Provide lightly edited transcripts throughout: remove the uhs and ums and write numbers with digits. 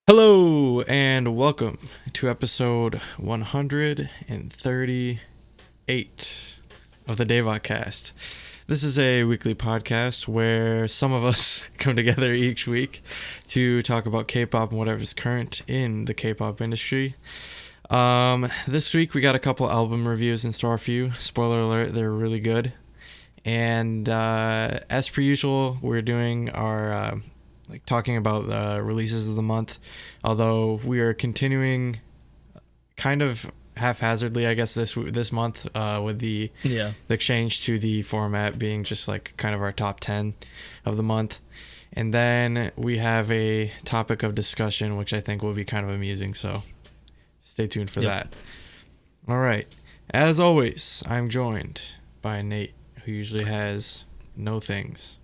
Hello and welcome to episode 138 of the DaebakCast. This is a weekly podcast where some of us come together each week to talk about K-pop and whatever's current in the K-pop industry. This week we got a couple album reviews in store for you. Spoiler alert, they're really good. And as per usual, we're doing our talking about the releases of the month, although we are continuing kind of haphazardly, I guess, this month with the change to the format being just like kind of our top 10 of the month. And then we have a topic of discussion, which I think will be kind of amusing, so stay tuned for that. All right. As always, I'm joined by Nate, who usually has no things.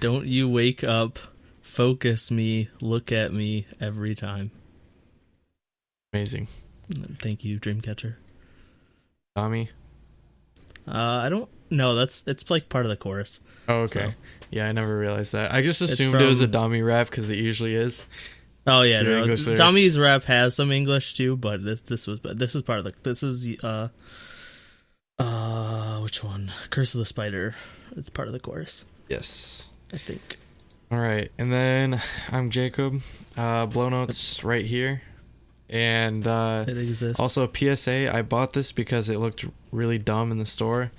Don't you wake up, focus me, look at me every time. Amazing. Thank you, Dreamcatcher. Tommy? I don't know. It's like part of the chorus. Oh, okay. So. Yeah, I never realized that. I just assumed it was a Dami rap because it usually is. Oh yeah, no. Dami's rap has some English too, but this is part of the. This is which one? Curse of the Spider. It's part of the chorus. Yes, I think. All right, and then I'm Jacob. Blow notes right here, and it exists. Also, PSA: I bought this because it looked really dumb in the store.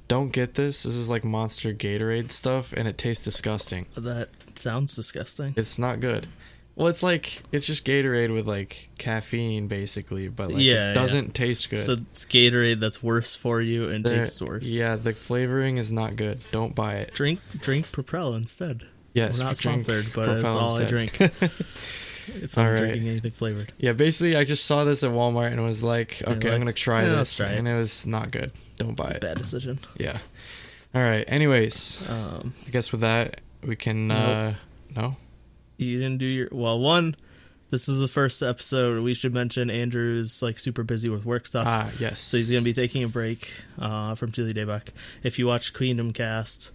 Don't get this. This is like Monster Gatorade stuff, and it tastes disgusting. That sounds disgusting. It's not good. Well, it's just Gatorade with like caffeine, basically, but it doesn't taste good. So it's Gatorade that's worse for you and tastes worse. Yeah, the flavoring is not good. Don't buy it. Drink Propel instead. Yes, we're not sponsored, but Propel that's all instead. I drink. If I'm drinking anything flavored. Yeah, basically, I just saw this at Walmart and was like, okay, I'm gonna try this, and it was not good. Don't buy it. Bad decision. Yeah. All right. Anyways, I guess with that we can. No. You didn't do your one. This is the first episode. We should mention Andrew's super busy with work stuff. Yes. So he's gonna be taking a break from Julie Daebak. If you watch Kingdom Cast,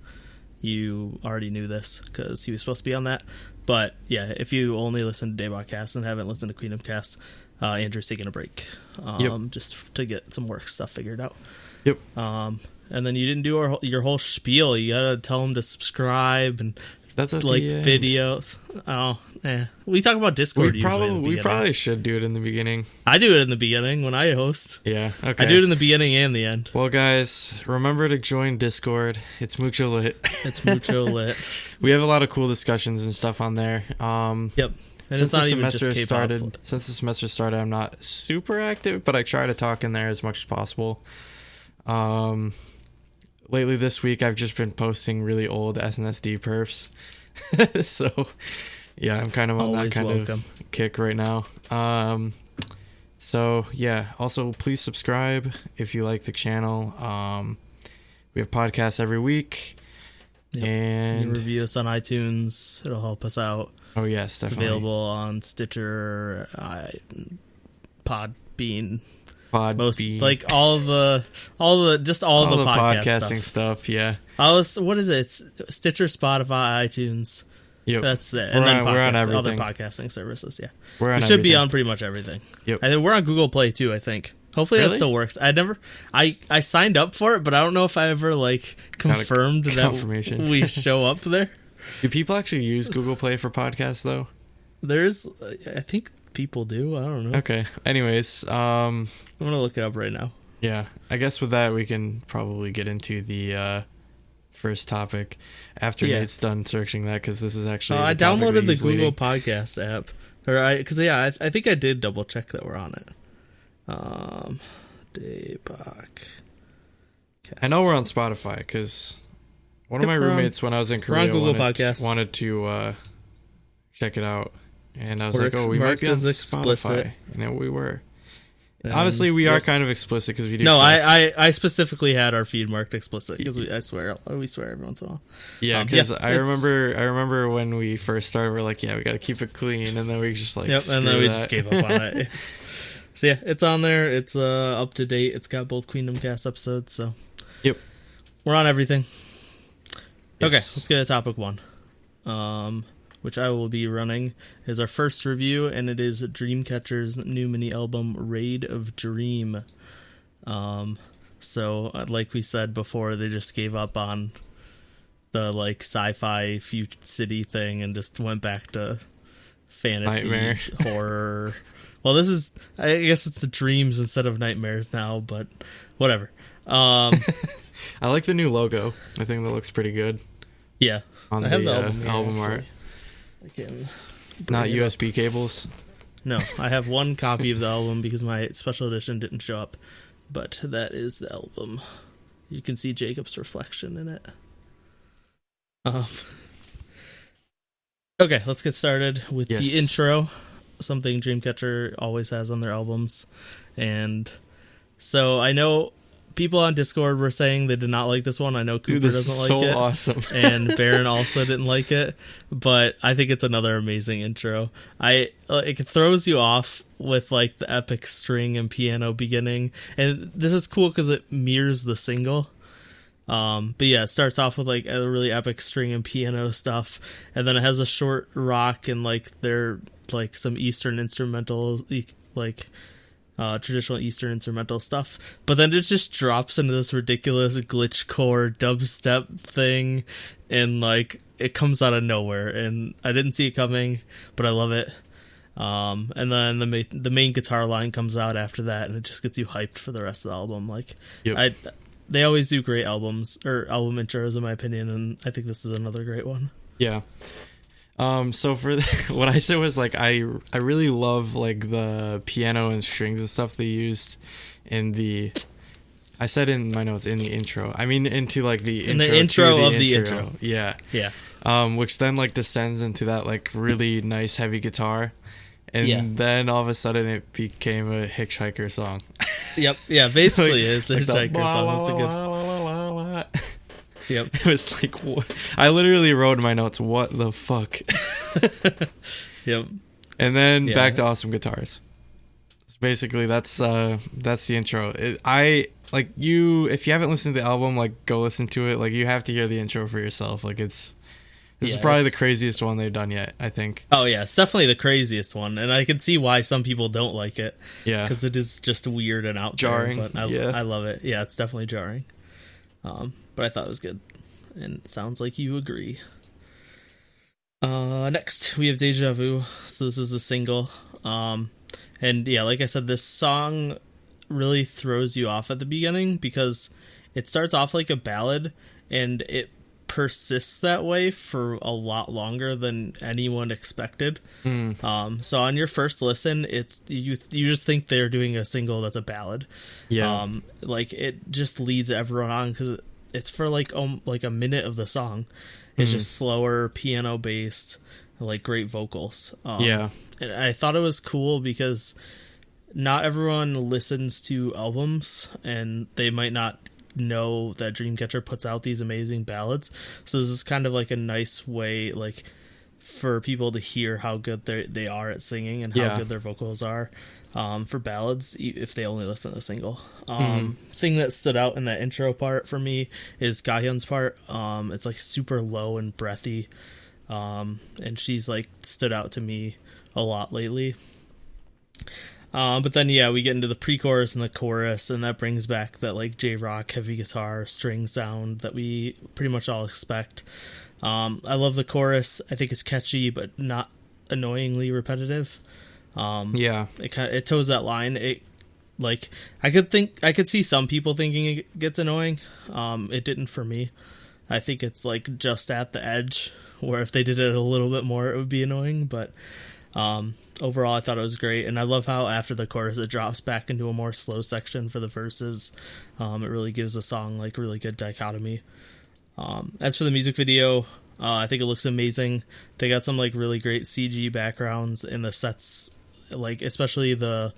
you already knew this because he was supposed to be on that. But yeah, if you only listen to DaebakCast and haven't listened to Kingdom Cast, Andrew's taking a break just to get some work stuff figured out. Yep. And then you didn't do your whole spiel. You gotta tell him to subscribe and. That's videos. We talk about Discord. We probably should do it in the beginning. I do it in the beginning when I host. Yeah, okay. I do it in the beginning and the end. Well, guys, remember to join Discord. It's mucho lit. It's mucho lit. We have a lot of cool discussions and stuff on there. Yep. And since the semester started, I'm not super active, but I try to talk in there as much as possible. Lately this week, I've just been posting really old SNSD perfs. So, yeah, I'm kind of on that kind of kick right now. So, yeah, also please subscribe if you like the channel. We have podcasts every week. Yep. And you can review us on iTunes. It'll help us out. Oh, yes, definitely. It's available on Stitcher, Podbean. All the podcasting stuff. Yeah. What is it? It's Stitcher, Spotify, iTunes. Yep. That's it. We're on everything. Other podcasting services. Yeah. We should be on pretty much everything. Yep. I think we're on Google Play too. I think. Hopefully that still works. I signed up for it, but I don't know if I ever confirmed that we show up there. Do people actually use Google Play for podcasts though? I think people do. I don't know. Okay. Anyways, I'm gonna look it up right now. Yeah, I guess with that we can probably get into the first topic after Nate's done searching that, because this is actually. I downloaded the Google Podcast app, I think I did double check that we're on it. Daebak. I know we're on Spotify because one of my roommates when I was in Korea wanted to check it out. And I was like, we might be on Spotify. And we were. Honestly, we are kind of explicit because we do. No, I specifically had our feed marked explicit because we swear every once in a while. Yeah, because I remember when we first started, we're like, we got to keep it clean, and then we just and then we just gave up on it. So yeah, it's on there. It's up to date. It's got both Kingdom Cast episodes. So we're on everything. Yes. Okay, let's get to topic one. which I will be running, is our first review, and it is Dreamcatcher's new mini album, Raid of Dream. So, like we said before, they just gave up on the like sci-fi future city thing and just went back to fantasy Nightmare. horror. Well, this is, I guess it's the dreams instead of nightmares now, but whatever. I like the new logo. I think that looks pretty good. Yeah, On I have the the album, here, album actually. art. I can Not bring it up. USB cables. No, I have one copy of the album because my special edition didn't show up, but that is the album. You can see Jacob's reflection in it. Okay, let's get started with Yes. the intro, something Dreamcatcher always has on their albums. And so I know people on Discord were saying they did not like this one. I know Cooper Dude, this doesn't is like so it. awesome. And Baron also didn't like it, but I think it's another amazing intro. It throws you off with like the epic string and piano beginning, and this is cool because it mirrors the single. But yeah, it starts off with like a really epic string and piano stuff, and then it has a short rock and like they're like some Eastern instrumental, like traditional Eastern instrumental stuff. But then it just drops into this ridiculous glitchcore dubstep thing, and like it comes out of nowhere, and I didn't see it coming, but I love it. And then the main guitar line comes out after that, and it just gets you hyped for the rest of the album. Like, Yep. They always do great albums or album intros, in my opinion, and I think this is another great one. Yeah. So for what I said was like I really love like the piano and strings and stuff they used in the. I said in my notes in the intro. I mean into like the In intro the intro to of the intro. Yeah. Yeah. Which then like descends into that like really nice heavy guitar, and Yeah. then all of a sudden it became a hitchhiker song. Yep. Yeah. Basically, it's a Like the hitchhiker song. It's a good. la, la, la, la, la. Yep. It was like what? I literally wrote in my notes, "What the fuck?" Yep. And then Yeah. back to awesome guitars. So basically, that's the intro. If you haven't listened to the album, like go listen to it. Like you have to hear the intro for yourself. Like this is probably the craziest one they've done yet, I think. Oh yeah, it's definitely the craziest one, and I can see why some people don't like it. Yeah. Because it is just weird and out Jarring, there. But yeah. I love it. Yeah, it's definitely jarring. But I thought it was good, and it sounds like you agree. Next we have Deja Vu. So this is a single. And yeah, like I said, this song really throws you off at the beginning because it starts off like a ballad, and it persists that way for a lot longer than anyone expected. So on your first listen, it's you just think they're doing a single that's a ballad. Yeah. Like it just leads everyone on because it's for like a minute of the song. It's just slower, piano based, like great vocals. Yeah. And I thought it was cool because not everyone listens to albums, and they might not know that Dreamcatcher puts out these amazing ballads. So this is kind of like a nice way, like, for people to hear how good they are at singing and how good their vocals are for ballads, if they only listen to the single. Thing that stood out in that intro part for me is Gahyun's part. It's like super low and breathy, and she's like stood out to me a lot lately. But then, yeah, we get into the pre-chorus and the chorus, and that brings back that, like, J-rock heavy guitar string sound that we pretty much all expect. I love the chorus. I think it's catchy, but not annoyingly repetitive. It toes that line. I could see some people thinking it gets annoying. It didn't for me. I think it's, like, just at the edge, where if they did it a little bit more, it would be annoying, but overall I thought it was great, and I love how after the chorus it drops back into a more slow section for the verses. It really gives the song like really good dichotomy. As for the music video, I think it looks amazing. They got some like really great CG backgrounds in the sets, like especially the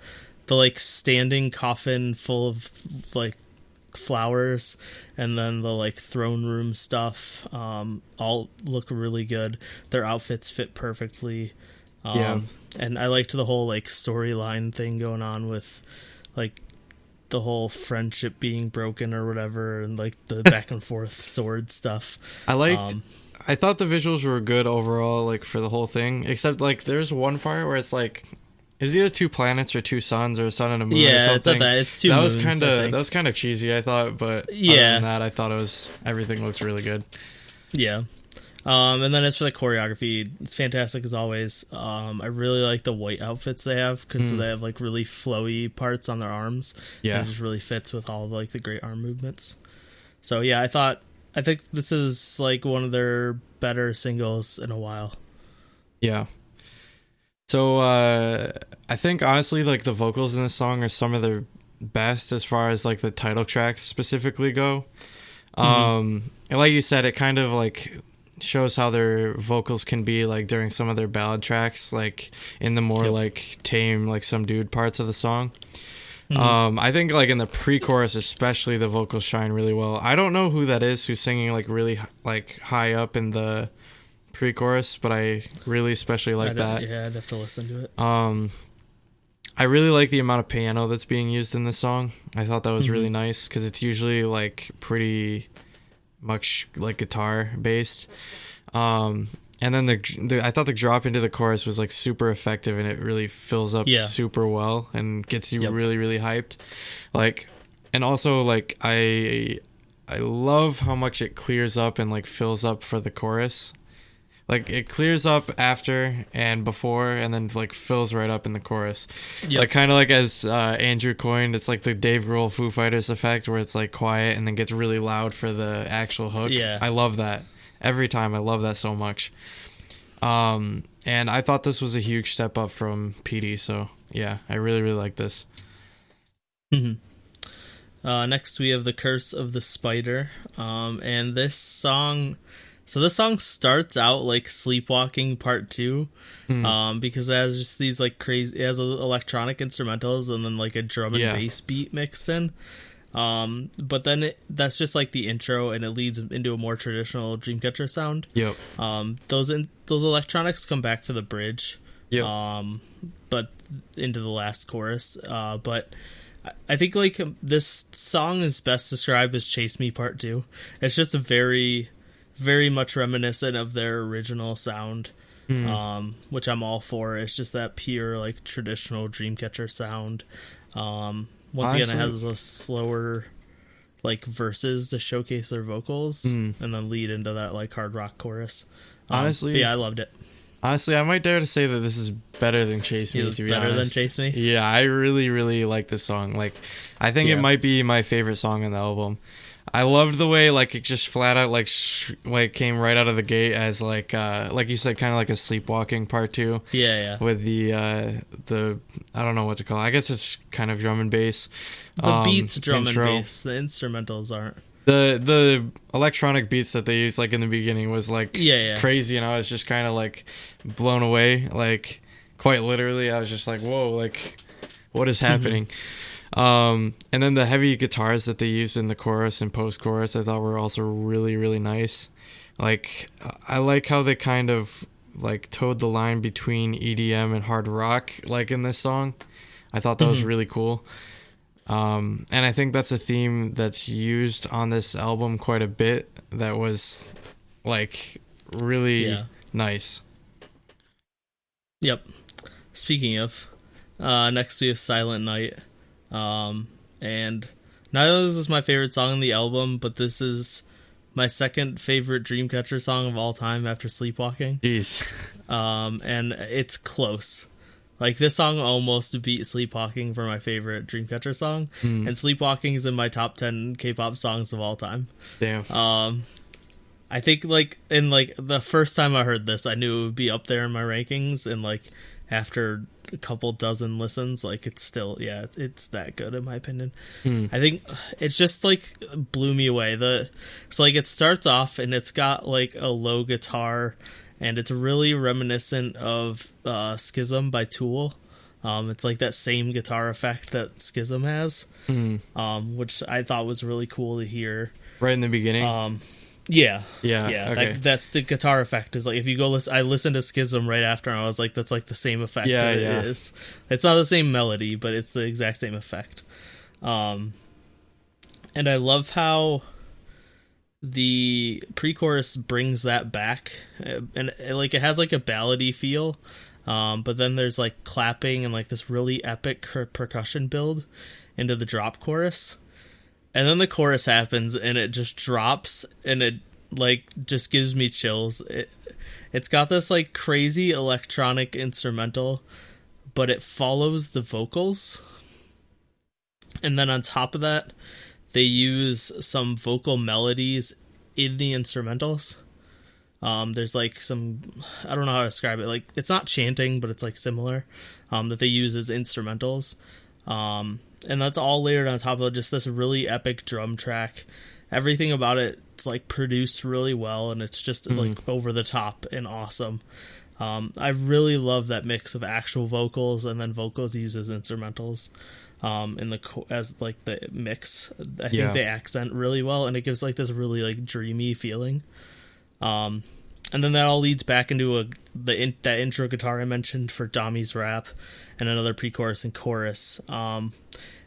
like standing coffin full of like flowers, and then the like throne room stuff all look really good. Their outfits fit perfectly. And I liked the whole like storyline thing going on with like the whole friendship being broken or whatever, and like the back and forth sword stuff. I liked I thought the visuals were good overall, like for the whole thing. Except like there's one part where it's like, is either two planets or two suns or a sun and a moon or something. It's not that. It's two moons. That was kind of cheesy, I thought, but other than that, I thought everything looked really good. Yeah. And then as for the choreography, it's fantastic as always. I really like the white outfits they have because they have like really flowy parts on their arms. Yeah. And it just really fits with all of, like the great arm movements. So yeah, I think this is like one of their better singles in a while. Yeah. So I think honestly, like the vocals in this song are some of their best as far as like the title tracks specifically go. And like you said, it kind of like shows how their vocals can be like during some of their ballad tracks, like in the more like tame, like subdued parts of the song. I think like in the pre-chorus especially, the vocals shine really well. I don't know who that is who's singing like really like high up in the pre-chorus, but I really especially like that. Yeah, I'd have to listen to it. I really like the amount of piano that's being used in this song. I thought that was really nice because it's usually like pretty much like guitar based. And then I thought the drop into the chorus was like super effective, and it really fills up super well and gets you really, really hyped. Like, and also like I love how much it clears up and like fills up for the chorus. Like it clears up after and before, and then like fills right up in the chorus. Like kind of like as Andrew coined, it's like the Dave Grohl Foo Fighters effect, where it's like quiet and then gets really loud for the actual hook. I love that every time. I love that so much. And I thought this was a huge step up from PD. So yeah, I really, really like this. Next we have The Curse of the Spider, and this song. So this song starts out like Sleepwalking Part 2, because it has just these like crazy, it has electronic instrumentals and then like a drum and bass beat mixed in. But then that's just like the intro, and it leads into a more traditional Dreamcatcher sound. Those electronics come back for the bridge. But into the last chorus. But I think like this song is best described as Chase Me Part 2. It's just a very much reminiscent of their original sound, which I'm all for. It's just that pure like traditional Dreamcatcher sound. Once again, it has a slower like verses to showcase their vocals, and then lead into that like hard rock chorus. Honestly, I loved it. Honestly, I might dare to say that this is better than Chase Me, to be honest. Better than Chase Me? Yeah, I really, really like this song. Like, I think it might be my favorite song on the album. I loved the way like it just flat out like came right out of the gate as like you said, kind of like a Sleepwalking Part 2. With the I don't know what to call it. I guess it's kind of drum and bass. The beats drum and bass. The instrumentals aren't. The electronic beats that they used like in the beginning was like crazy, and I was just kind of like blown away. Like quite literally, I was just like, whoa, like what is happening? And then the heavy guitars that they used in the chorus and post-chorus, I thought were also really, really nice. Like, I like how they kind of like towed the line between EDM and hard rock, like in this song. I thought that was really cool. And I think that's a theme that's used on this album quite a bit. That was like really nice. Speaking of, next we have Silent Night. And not only is this my favorite song on the album, but this is my second favorite Dreamcatcher song of all time after Sleepwalking. Jeez. And it's close. Like, this song almost beat Sleepwalking for my favorite Dreamcatcher song, and Sleepwalking is in my top 10 K-pop songs of all time. Damn. I think, like, in, like, the first time I heard this, I knew it would be up there in my rankings, and, like, after a couple dozen listens, like, it's still, it's that good in my opinion. I think it's just, like, blew me away. So, like, it starts off, and it's got, like, a low guitar, and it's really reminiscent of Schism by Tool. It's like that same guitar effect that Schism has, which I thought was really cool to hear. Right in the beginning? Okay. That's the guitar effect. Is like, if you go listen, I listened to Schism right after, and I was like, that's like the same effect. It is. It's not the same melody, but it's the exact same effect. And I love how the pre-chorus brings that back, and like it has like a ballady feel, but then there's like clapping and like this really epic percussion build into the drop chorus, and then the chorus happens and it just drops and it like just gives me chills. It's got this like crazy electronic instrumental, but it follows the vocals, and then on top of that they use some vocal melodies in the instrumentals. There's like some, I don't know how to describe it. Like, it's not chanting, but it's like similar, that they use as instrumentals. And that's all layered on top of just this really epic drum track. Everything about it's like produced really well, and it's just like over the top and awesome. I really love that mix of actual vocals and then vocals used as instrumentals. In the as like the mix, I think they accent really well, and it gives like this really like dreamy feeling. And then that all leads back into that intro guitar I mentioned for Dami's rap, and another pre-chorus and chorus. And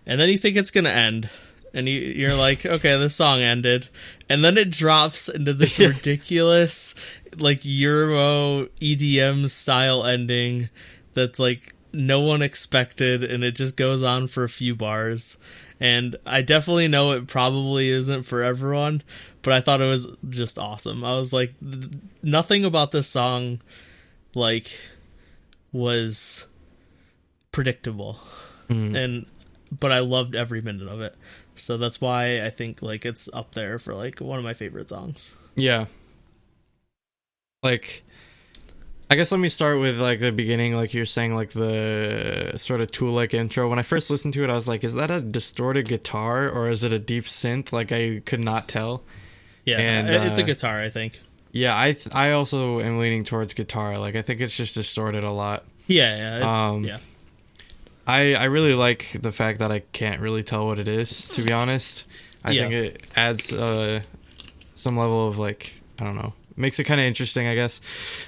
then you think it's gonna end, and you're like, okay, this song ended, and then it drops into this ridiculous like Euro EDM style ending that's like no one expected, and it just goes on for a few bars. And I definitely know it probably isn't for everyone, but I thought it was just awesome. I was like, nothing about this song like was predictable, but I loved every minute of it. So that's why I think like it's up there for like one of my favorite songs. Yeah. Like, I guess let me start with like the beginning, like you're saying, like the sort of Tool-like intro. When I first listened to it, I was like, is that a distorted guitar or is it a deep synth? Like, I could not tell. Yeah, and it's a guitar, I think. Yeah, I also am leaning towards guitar. Like, I think it's just distorted a lot. Yeah. I really like the fact that I can't really tell what it is, to be honest. I think it adds some level of like, I don't know, makes it kind of interesting, I guess.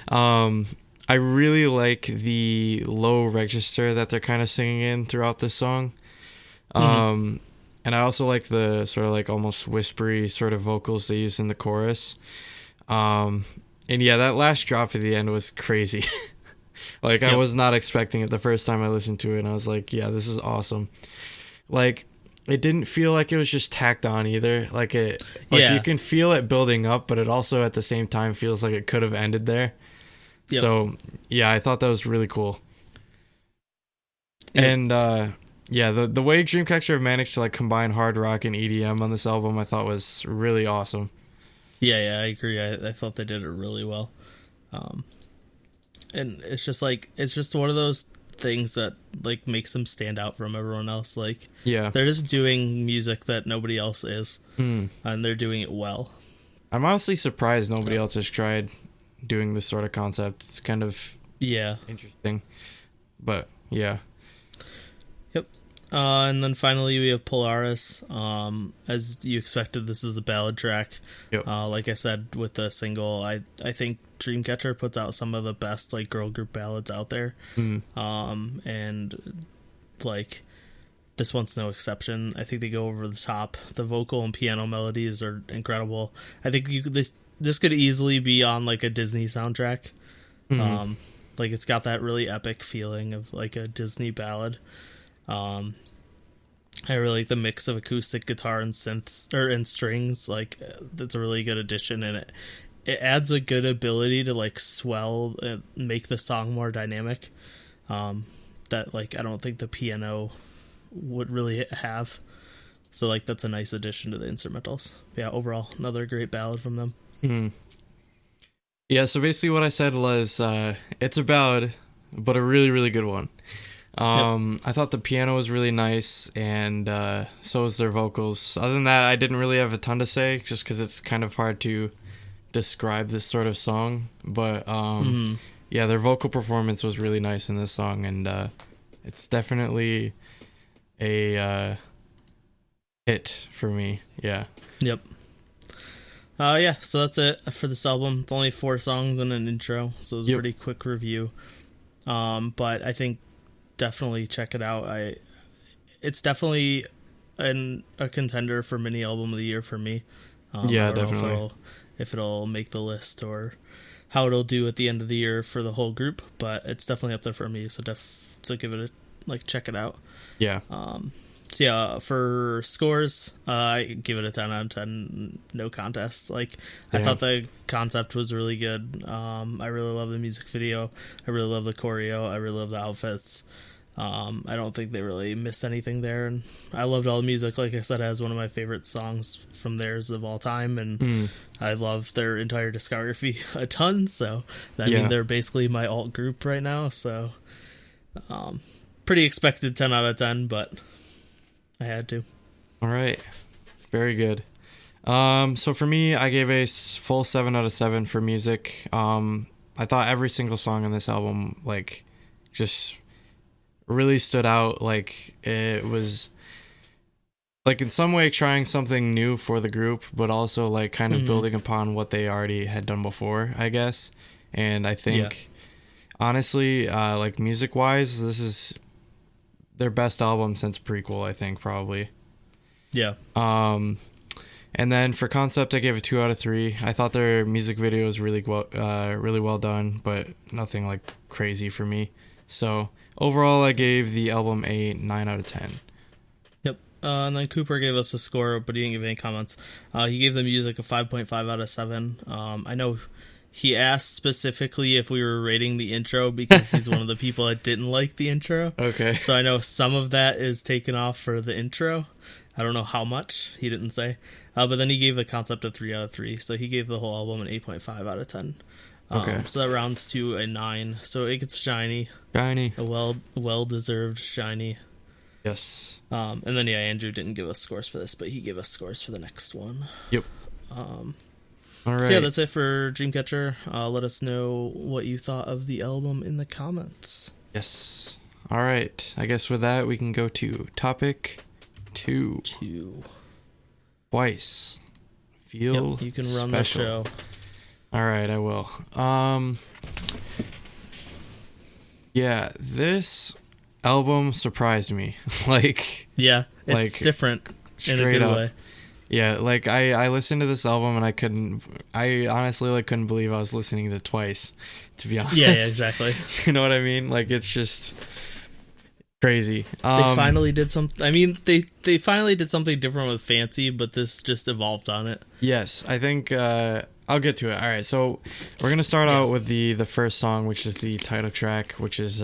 I really like the low register that they're kind of singing in throughout this song. And I also like the sort of like almost whispery sort of vocals they use in the chorus. And yeah, that last drop at the end was crazy. Like, I was not expecting it the first time I listened to it, and I was like, yeah, this is awesome. Like, it didn't feel like it was just tacked on either. Like, you can feel it building up, but it also at the same time feels like it could have ended there. Yep. So yeah, I thought that was really cool. Yep. And the way Dreamcatcher managed to like combine hard rock and EDM on this album, I thought was really awesome. Yeah, I agree. I thought they did it really well. And it's just one of those things that like makes them stand out from everyone else. Like, they're just doing music that nobody else is, and they're doing it well. I'm honestly surprised nobody else has tried doing this sort of concept. It's kind of interesting, but yeah. Yep. And then finally we have Polaris. As you expected, this is the ballad track. Yep. Like I said with the single, I think Dreamcatcher puts out some of the best like girl group ballads out there. And like this one's no exception. I think they go over the top. The vocal and piano melodies are incredible. I think this could easily be on like a Disney soundtrack. Like it's got that really epic feeling of like a Disney ballad. I really like the mix of acoustic guitar and synths and strings. Like, that's a really good addition, and it adds a good ability to like swell and make the song more dynamic. That like I don't think the piano would really have. So like that's a nice addition to the instrumentals. Yeah, overall another great ballad from them. Yeah, so basically what I said was it's a ballad, but a really, really good one. I thought the piano was really nice, and so was their vocals. Other than that, I didn't really have a ton to say, just because it's kind of hard to describe this sort of song. But yeah, their vocal performance was really nice in this song, and it's definitely a hit for me. Yeah. Yep. Yeah, so that's it for this album. It's only 4 songs and an intro, so it was a pretty quick review. But I think definitely check it out. It's definitely a contender for mini album of the year for me. Yeah, I don't definitely. know if it'll make the list or how it'll do at the end of the year for the whole group, but it's definitely up there for me. So give it check it out. Yeah. So yeah, for scores, I give it a 10 out of 10, no contest. Like, I thought the concept was really good. I really love the music video. I really love the choreo. I really love the outfits. I don't think they really missed anything there. And I loved all the music. Like I said, it has one of my favorite songs from theirs of all time. And I love their entire discography a ton. So, I mean, they're basically my alt group right now. So, pretty expected 10 out of 10, but I had to. All right. Very good. So for me, I gave a full 7 out of 7 for music. I thought every single song on this album, like, just really stood out. Like, it was, like, in some way trying something new for the group, but also, like, kind of building upon what they already had done before, I guess. And I think, honestly, like, music-wise, this is their best album since Prequel, I think, probably. Yeah. And then for concept, I gave it 2 out of 3. I thought their music video was really well done, but nothing like crazy for me. So overall, I gave the album a 9 out of 10. Yep. And then Cooper gave us a score, but he didn't give any comments. He gave the music a 5.5 out of 7. I know he asked specifically if we were rating the intro because he's one of the people that didn't like the intro. Okay. So I know some of that is taken off for the intro. I don't know how much. He didn't say. But then he gave the concept a 3 out of 3. So he gave the whole album an 8.5 out of 10. Okay. So that rounds to a 9. So it gets shiny. Shiny. A well-deserved shiny. Yes. And then, Andrew didn't give us scores for this, but he gave us scores for the next one. Yep. All right. So yeah, that's it for Dreamcatcher. Let us know what you thought of the album in the comments. Yes. All right. I guess with that, we can go to topic 2. Twice. Feel Yep, you can run special. the show. All right, I will. Yeah, this album surprised me. Yeah, it's different in a good way. Yeah, like I listened to this album and I honestly couldn't believe I was listening to it twice, to be honest. Yeah, exactly. You know what I mean? Like, it's just crazy. They finally did something. I mean, they finally did something different with Fancy, but this just evolved on it. Yes, I think I'll get to it. All right, so we're gonna start out with the first song, which is the title track, which is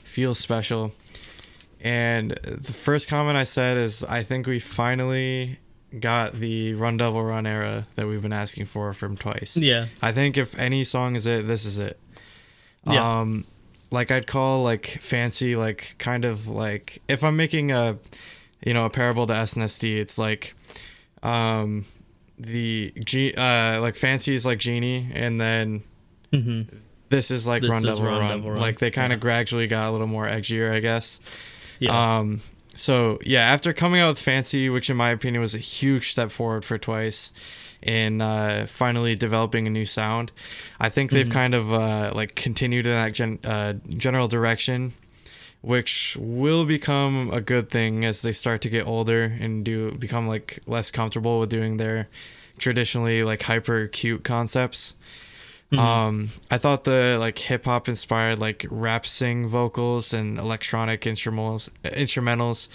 "Feel Special." And the first comment I said is, I think we finally got the Run Devil Run era that we've been asking for from Twice. Yeah. I think if any song is it, this is it. Yeah. Like, I'd call, like, Fancy, like, kind of like, if I'm making a parable to SNSD, it's like, like, Fancy is like Genie, and then this is like Run Devil Run. Like, they kind of gradually got a little more edgier, I guess. Yeah. So yeah, after coming out with Fancy, which in my opinion was a huge step forward for Twice in finally developing a new sound, I think they've kind of like continued in that general direction, which will become a good thing as they start to get older and become like less comfortable with doing their traditionally like hyper cute concepts. I thought the like hip hop inspired like rap sing vocals and electronic instrumentals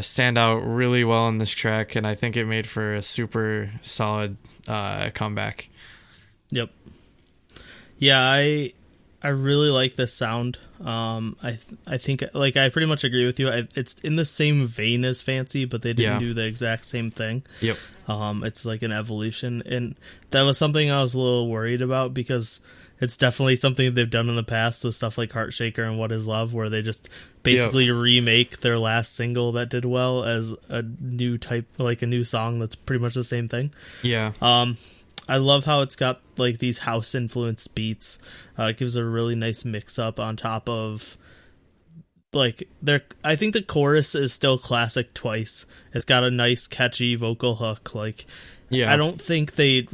stand out really well in this track, and I think it made for a super solid comeback. Yep. Yeah, I really like this sound. I think like I pretty much agree with you. It's in the same vein as Fancy, but they didn't do the exact same thing. Yep. It's like an evolution, and that was something I was a little worried about because it's definitely something they've done in the past with stuff like Heart Shaker and What Is Love, where they just basically remake their last single that did well as a new type, like a new song that's pretty much the same thing. Yeah. I love how it's got like these house influenced beats. It gives a really nice mix up on top of like I think the chorus is still classic Twice. It's got a nice catchy vocal hook. Like, I don't think it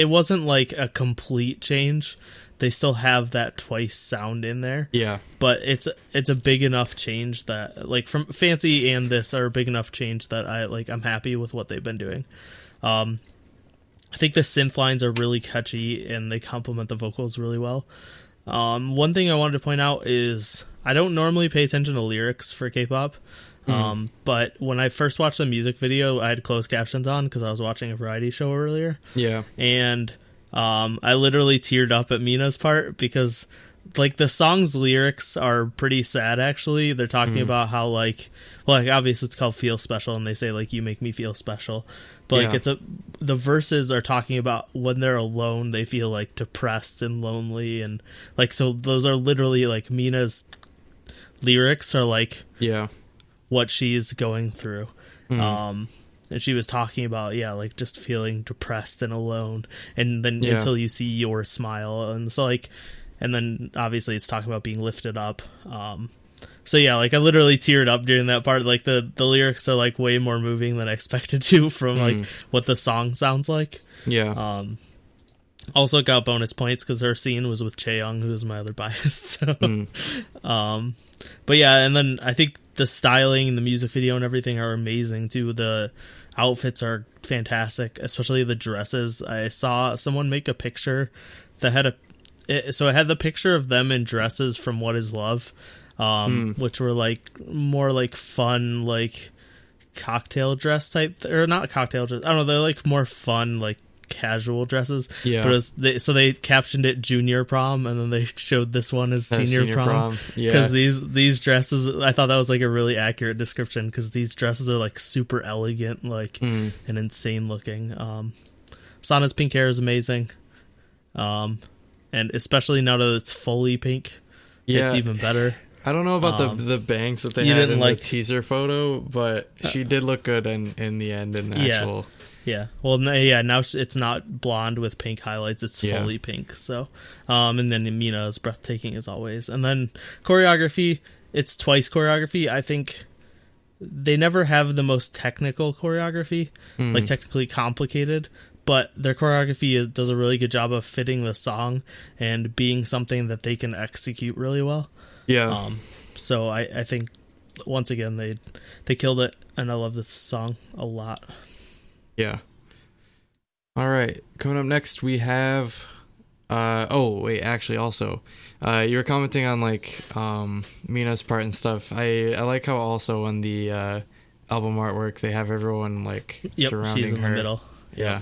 wasn't like a complete change. They still have that Twice sound in there. Yeah. But it's a big enough change that like from Fancy and this are a big enough change that I'm happy with what they've been doing. I think the synth lines are really catchy and they complement the vocals really well. One thing I wanted to point out is I don't normally pay attention to lyrics for K-pop, but when I first watched the music video, I had closed captions on because I was watching a variety show earlier. Yeah. And I literally teared up at Mina's part because like the song's lyrics are pretty sad actually. They're talking about how like obviously it's called Feel Special and they say like you make me feel special. But like the verses are talking about when they're alone, they feel like depressed and lonely and like so those are literally like Mina's lyrics are like what she's going through. And she was talking about like just feeling depressed and alone and then until you see your smile and so like and then obviously it's talking about being lifted up. So yeah, like I literally teared up during that part. Like the lyrics are like way more moving than I expected to from like what the song sounds like. Yeah. Also got bonus points because her scene was with Chaeyoung, who was my other bias. So, but yeah, and then I think the styling, the music video, and everything are amazing too. The outfits are fantastic, especially the dresses. I saw someone make a picture that had so it had the picture of them in dresses from What Is Love, which were like more like fun, like cocktail dress type, or not cocktail dress. I don't know. They're like more fun, like casual dresses. Yeah. But so they captioned it junior prom, and then they showed this one as senior prom. Because these dresses, I thought that was like a really accurate description. Because these dresses are like super elegant, like and insane looking. Sana's pink hair is amazing. And especially now that it's fully pink, it's even better. I don't know about the bangs that they had in the teaser photo, but she did look good in the end in the actual. Yeah. Well, now it's not blonde with pink highlights. It's fully pink. So, and then Mina is breathtaking as always. And then choreography, it's twice choreography. I think they never have the most technical choreography, like technically complicated. But their choreography does a really good job of fitting the song and being something that they can execute really well. Yeah. So I think once again they killed it, and I love this song a lot. Yeah. All right. Coming up next, we have. Also, you were commenting on like Mina's part and stuff. I like how also on the album artwork they have everyone like surrounding she's in her. The middle. Yeah.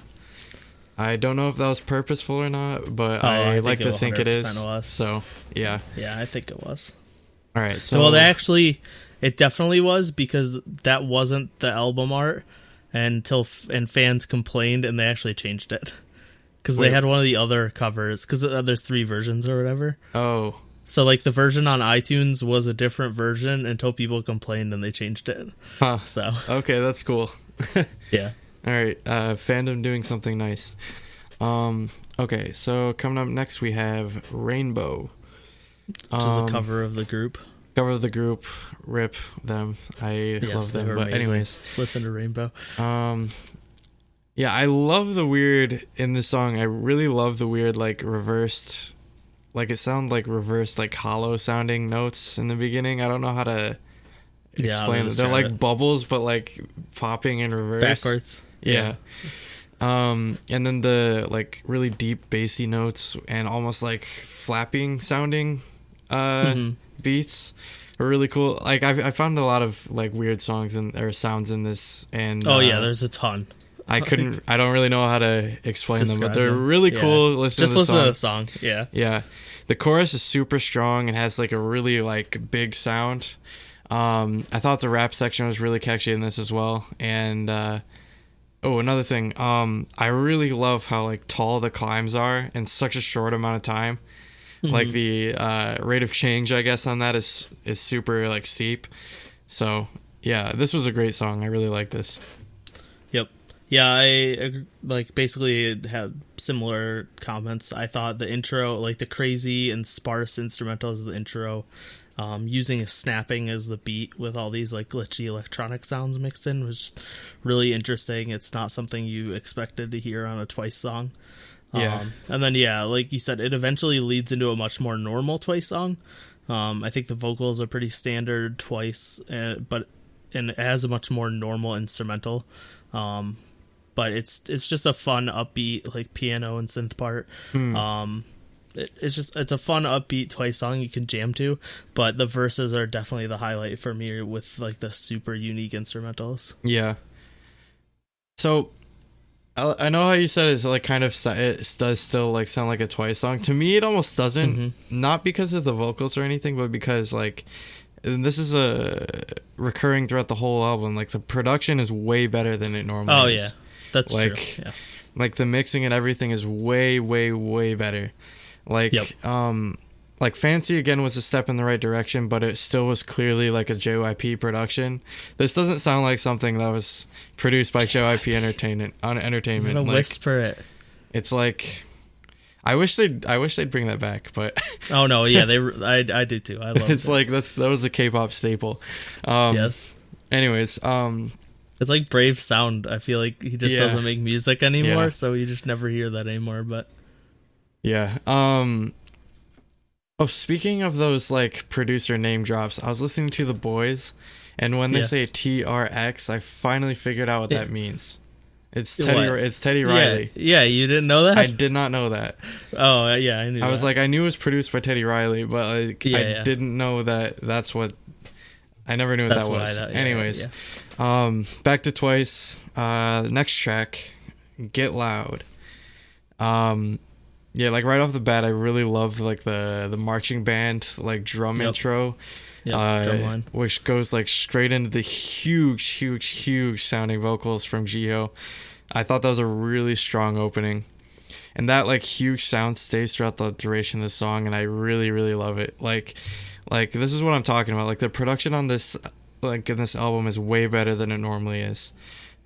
I don't know if that was purposeful or not, but I like to think it is. Was. So, yeah. Yeah, I think it was. All right. So, well, it definitely was because that wasn't the album art and fans complained and they actually changed it. Because they had one of the other covers, because there's 3 versions or whatever. Oh. So, like, the version on iTunes was a different version until people complained and they changed it. Huh. So. Okay, that's cool. Yeah. All right, fandom doing something nice. Okay, so coming up next we have Rainbow. Which is a cover of the group. Cover of the group, rip them. I love them, but anyways. Listen to Rainbow. Yeah, I love the weird in this song. I really love the weird, like, reversed, like, it sounds like reversed, like, hollow sounding notes in the beginning. I don't know how to explain it. They're like bubbles, but, like, popping in reverse. Backwards. Yeah. And then the like really deep bassy notes and almost like flapping sounding beats are really cool. Like I found a lot of like weird songs or sounds in this, and there's a ton. I don't really know how to explain them, but they're really cool. Listen to the song. Yeah. The chorus is super strong and has like a really like big sound. I thought the rap section was really catchy in this as well, and another thing, I really love how like tall the climbs are in such a short amount of time. Like the rate of change, I guess, on that is super like steep. So yeah, this was a great song. I really like this. Yep. Yeah, I like basically had similar comments. I thought the intro, like the crazy and sparse instrumentals of the intro, using a snapping as the beat with all these like glitchy electronic sounds mixed in was really interesting. It's not something you expected to hear on a Twice song. And then like you said, it eventually leads into a much more normal Twice song. I think the vocals are pretty standard Twice, but it has a much more normal instrumental. but it's just a fun upbeat like piano and synth part. It's a fun upbeat Twice song you can jam to, but the verses are definitely the highlight for me with like the super unique instrumentals. Yeah. So I know how you said it's like kind of, it does still like sound like a Twice song. To me, it almost doesn't. Not because of the vocals or anything, but because like, and this is a recurring throughout the whole album. Like the production is way better than it normally is. Oh yeah, that's like, true. Yeah. Like the mixing and everything is way, way, way better. Like, like Fancy again was a step in the right direction, but it still was clearly like a JYP production. This doesn't sound like something that was produced by JYP Entertainment. I'm gonna like, whisper it. It's like, I wish they'd bring that back, but oh no, yeah, I do too. I love it. It's like that was a K-pop staple. Yes. Anyways, it's like Brave Sound. I feel like he just doesn't make music anymore, so you just never hear that anymore. But yeah. Oh, speaking of those like producer name drops, I was listening to The Boys, and when they say TRX, I finally figured out what that means. It's Teddy Riley. Yeah, you didn't know that? I did not know that. Oh, yeah, I knew that. I was like, I knew it was produced by Teddy Riley, but like, I didn't know that's what... I never knew what that was. Anyways, back to Twice. The next track, Get Loud. Yeah, like right off the bat, I really loved like the marching band like drum intro, drum line, which goes like straight into the huge sounding vocals from Jiho. I thought that was a really strong opening, and that like huge sound stays throughout the duration of the song, and I really love it. Like this is what I'm talking about. Like the production on this, like in this album, is way better than it normally is.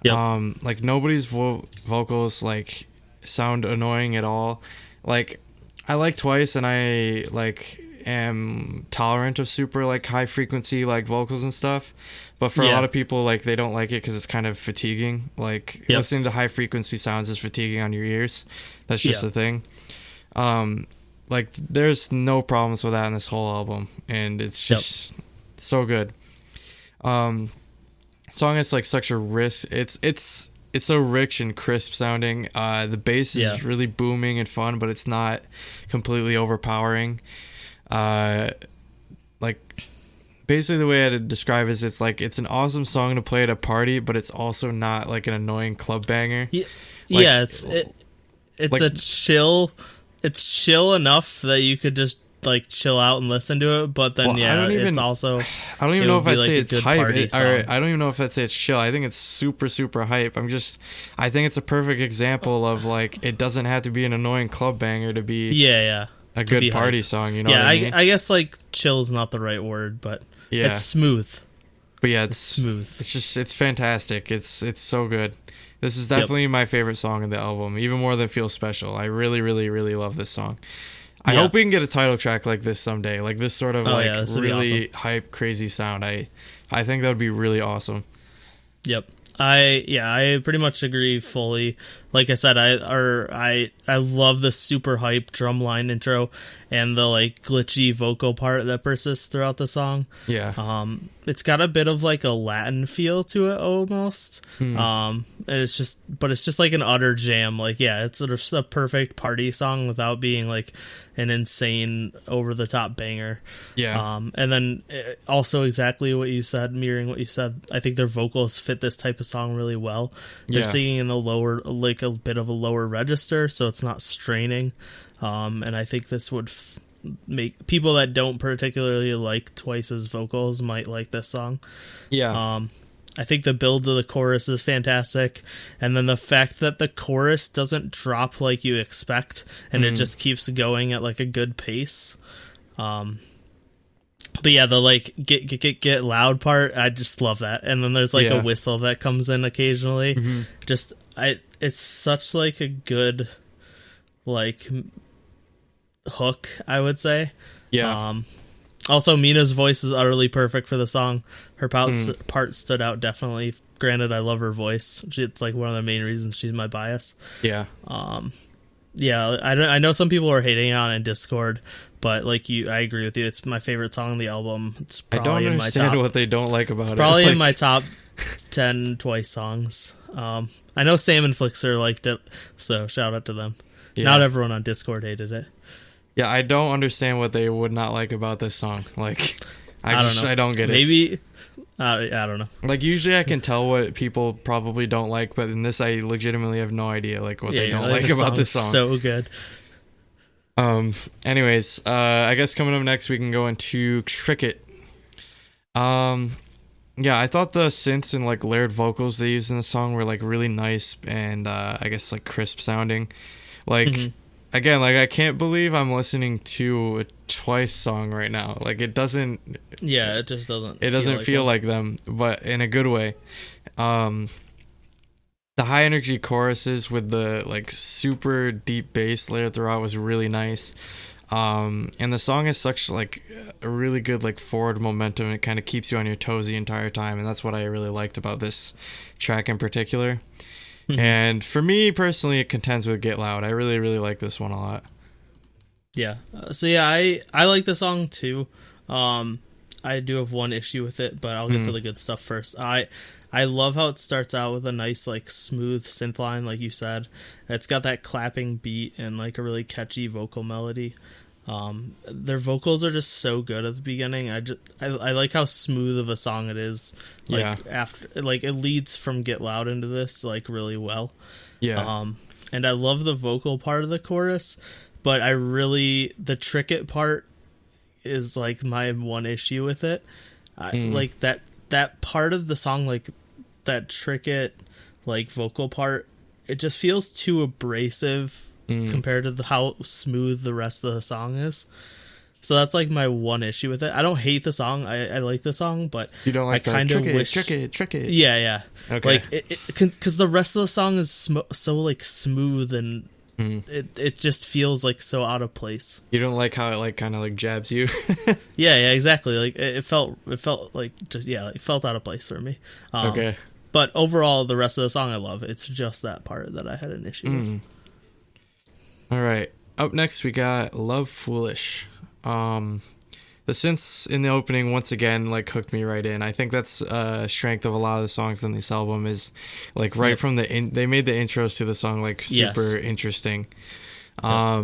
Like nobody's vocals like sound annoying at all. Like I like Twice, and I like am tolerant of super like high frequency like vocals and stuff, but for a lot of people, like they don't like it because it's kind of fatiguing. Like listening to high frequency sounds is fatiguing on your ears. That's just the thing. Like there's no problems with that in this whole album, and it's just so good. Song is like such a risk. It's so rich and crisp sounding. The bass is really booming and fun, but it's not completely overpowering. Like basically the way I'd describe it is it's like it's an awesome song to play at a party, but it's also not like an annoying club banger. It's like, a chill. It's chill enough that you could just like chill out and listen to it, but then it's also I don't even know if I'd say it's hype. I don't even know if I'd say it's chill. I think it's super hype. I think it's a perfect example of like it doesn't have to be an annoying club banger to be a good party hype song. You know, what I mean? I guess like chill is not the right word, but it's smooth. But yeah, it's smooth. It's fantastic. It's so good. This is definitely my favorite song of the album, even more than Feel Special. I really love this song. I hope we can get a title track like this someday, like this sort of really awesome, hype, crazy sound. I think that would be really awesome. Yep. I pretty much agree fully. Like I said, I love the super hype drum line intro and the like glitchy vocal part that persists throughout the song. Yeah. It's got a bit of like a Latin feel to it almost. And it's just like an utter jam. Like, it's just a perfect party song without being like an insane over the top banger. Yeah. And then also exactly what you said, mirroring what you said, I think their vocals fit this type of song really well. They're singing in the lower, like a bit of a lower register, so it's not straining. And I think this would make people that don't particularly like Twice's vocals might like this song. Yeah. I think the build of the chorus is fantastic, and then the fact that the chorus doesn't drop like you expect, and it just keeps going at like a good pace. But yeah, the like get loud part, I just love that. And then there's like a whistle that comes in occasionally. It's such like a good like hook, I would say. Also, Mina's voice is utterly perfect for the song. Her part stood out definitely. Granted, I love her voice. It's like one of the main reasons she's my bias. Yeah, I know some people are hating on it in Discord, but like I agree with you. It's my favorite song on the album. It's I probably don't in my understand top. what they don't like about it. Probably Like, in my top 10 Twice songs. I know Sam and Flixer liked it, so shout out to them. yeah. Not everyone on Discord hated it. Yeah, I don't understand what they would not like about this song. Like, I don't know. I don't get it. Maybe I don't know. Like, usually I can tell what people probably don't like, but in this I legitimately have no idea like what they don't like about this song. So good. Anyways, I guess coming up next we can go into Trick It. Yeah, I thought the synths and like layered vocals they used in the song were like really nice and I guess like crisp sounding. Like again, like I can't believe I'm listening to a Twice song right now. Like it doesn't. Yeah, it just doesn't. It doesn't feel like them, but in a good way. The high energy choruses with the like super deep bass layered throughout was really nice. And the song has such like a really good like forward momentum. It kind of keeps you on your toes the entire time, and that's what I really liked about this track in particular. And for me personally, it contends with Get Loud. I really, really like this one a lot. Yeah. So yeah, I like the song too. I do have one issue with it, but I'll get to the good stuff first. I love how it starts out with a nice like smooth synth line, like you said. It's got that clapping beat and like a really catchy vocal melody. Their vocals are just so good at the beginning. I like how smooth of a song it is. Like after like it leads from Get Loud into this like really well. Yeah. And I love the vocal part of the chorus, but the Trick It part is like my one issue with it. Like that part of the song, like that Trick It like vocal part, it just feels too abrasive compared to how smooth the rest of the song is. So that's like my one issue with it. I don't hate the song. I like the song, but you don't like I kind of wish trick it. Yeah. Okay. Like because the rest of the song is so like smooth and it just feels like so out of place. You don't like how it like kind of like jabs you. yeah, exactly. Like it felt like just like felt out of place for me. Okay. But overall, the rest of the song I love. It's just that part that I had an issue with. All right. Up next, we got Love Foolish. The synths in the opening once again like hooked me right in. I think that's a strength of a lot of the songs on this album is like right from they made the intros to the song like super interesting. I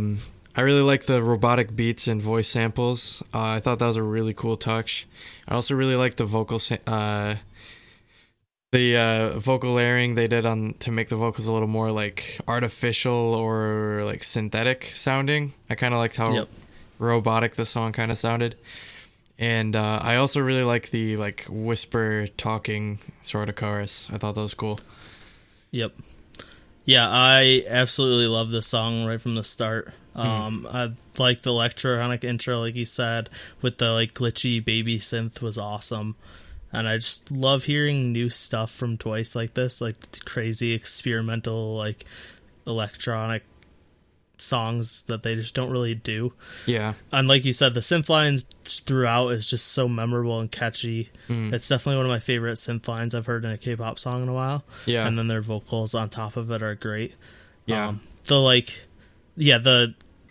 really like the robotic beats and voice samples. I thought that was a really cool touch. I also really like the vocals. The vocal layering they did to make the vocals a little more like artificial or like synthetic sounding. I kind of liked how robotic the song kind of sounded. And I also really like the like whisper talking sort of chorus. I thought that was cool. Yep. Yeah, I absolutely love this song right from the start. I like the electronic intro, like you said, with the like glitchy baby synth was awesome. And I just love hearing new stuff from Twice like this, like the crazy experimental, like electronic songs that they just don't really do. Yeah. And like you said, the synth lines throughout is just so memorable and catchy. It's definitely one of my favorite synth lines I've heard in a K-pop song in a while. Yeah. And then their vocals on top of it are great. Yeah.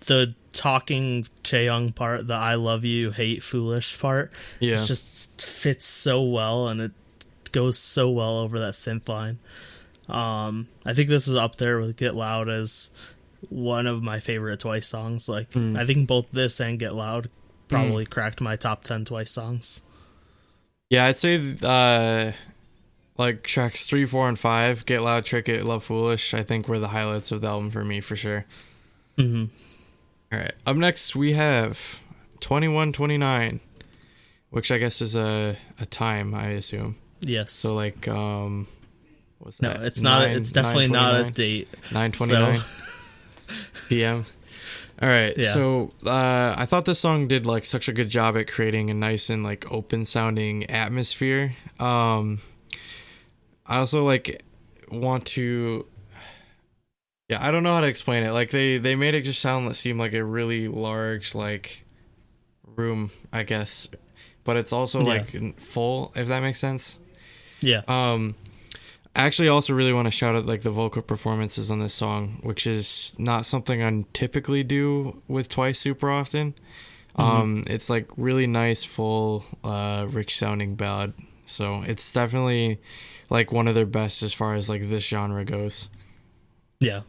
The talking Chaeyoung part, the I love you, hate foolish part, it just fits so well and it goes so well over that synth line. I think this is up there with Get Loud as one of my favorite Twice songs. Like I think both this and Get Loud probably cracked my top 10 Twice songs. Yeah, I'd say like tracks 3, 4, and 5, Get Loud, Trick It, Love Foolish, I think were the highlights of the album for me for sure. All right, up next we have 2129, which I guess is a time, I assume. Yes. So like what's that? No, it's not. It's definitely not a date. 9:29 p.m. All right. Yeah. So I thought this song did like such a good job at creating a nice and like open sounding atmosphere. I also like want to. Yeah, I don't know how to explain it. Like they made it just seem like a really large like room, I guess, but it's also like full, if that makes sense. Yeah. I actually also really want to shout out like the vocal performances on this song, which is not something I typically do with Twice super often. It's like really nice, full, rich sounding ballad. So it's definitely like one of their best as far as like this genre goes. Yeah.